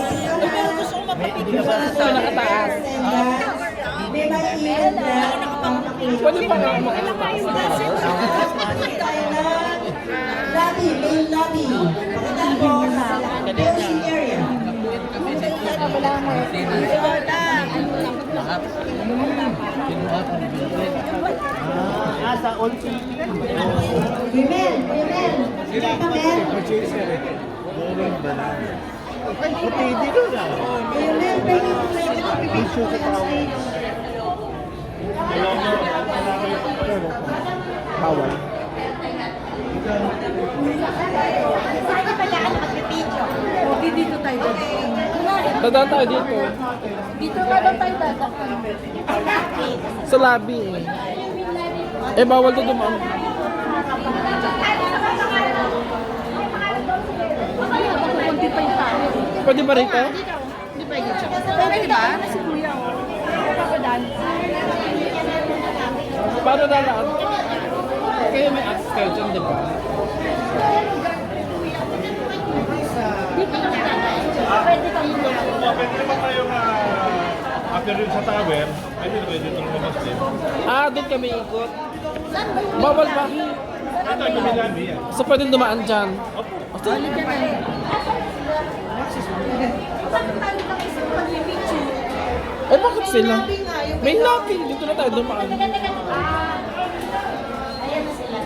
Pinakataas. May maiiwan na Pwede pa nga makataas. tayo ng lobby, main lobby. Pagkatapos sa POC area. Sa all Women, sila pa men. Pwede doon ah. Women, bring yung picture on stage. Bawal. Dito tayo. Dadaan tayo dito. Dito nga daw tayo dadaan. Sa lobby eh. Eh, bawal to dumaan. Kunti pa yung tayo. Pwede ba rito? Hindi pa yun siya. Pwede ba? Si Kuya, oh. Papadaan. Paano dadaan? Kayo may access kayo dyan, di ba? Pwede kami Pwede naman tayo after dun sa tower, pwede dito lumabas din. Ah, doon kami ikot. Bawal ba? Ito yung minabi yan. So, pwede dumaan dyan. Opo. Eh, bakit sila? May lobby. Dito na tayo dumaan. Ayan na sila.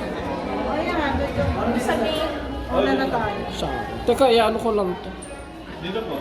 Sabihin, una na tayo. Siya. Teka, ano ko lang to. Dito po.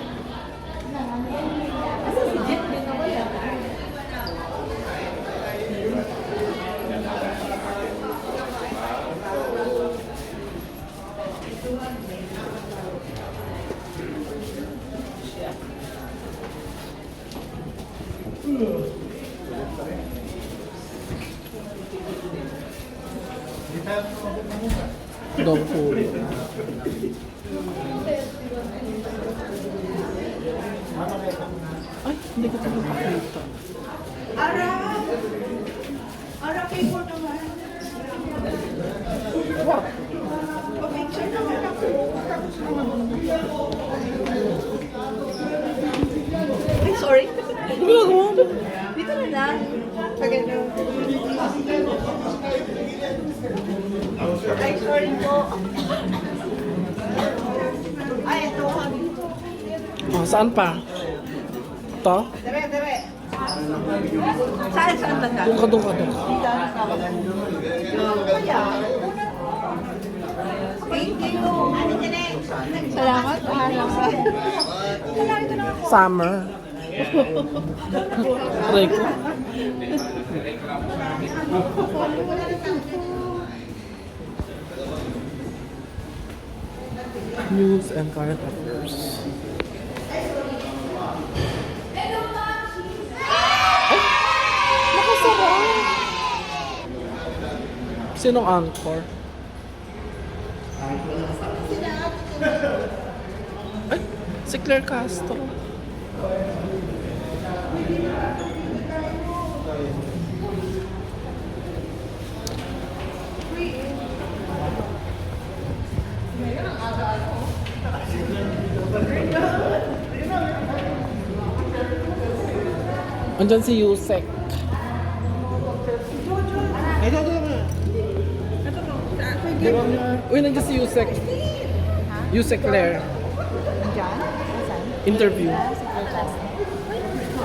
Dog food. Ay, hindi ko ito makakita. Ara, paper naman. What? Picture naman ako. Ay, sorry. Ano ginagawa mo? Dito na na. Pagano. Ay, sorry po. Ay, ito. Ah, saan pa? Ito? Dire. Saan ba ka? Doon ka, doon ka, doon ka. Thank you. Salamat. Summer. Try ko. News and current affairs. Sinong anchor? Ay, si Claire Castro. Andyan si Yusek. Uy, nandiyan si Yusek. Yusek Claire. Diyan? Saan? Interview. Sa class.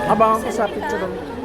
Abangan ko sa picture lang.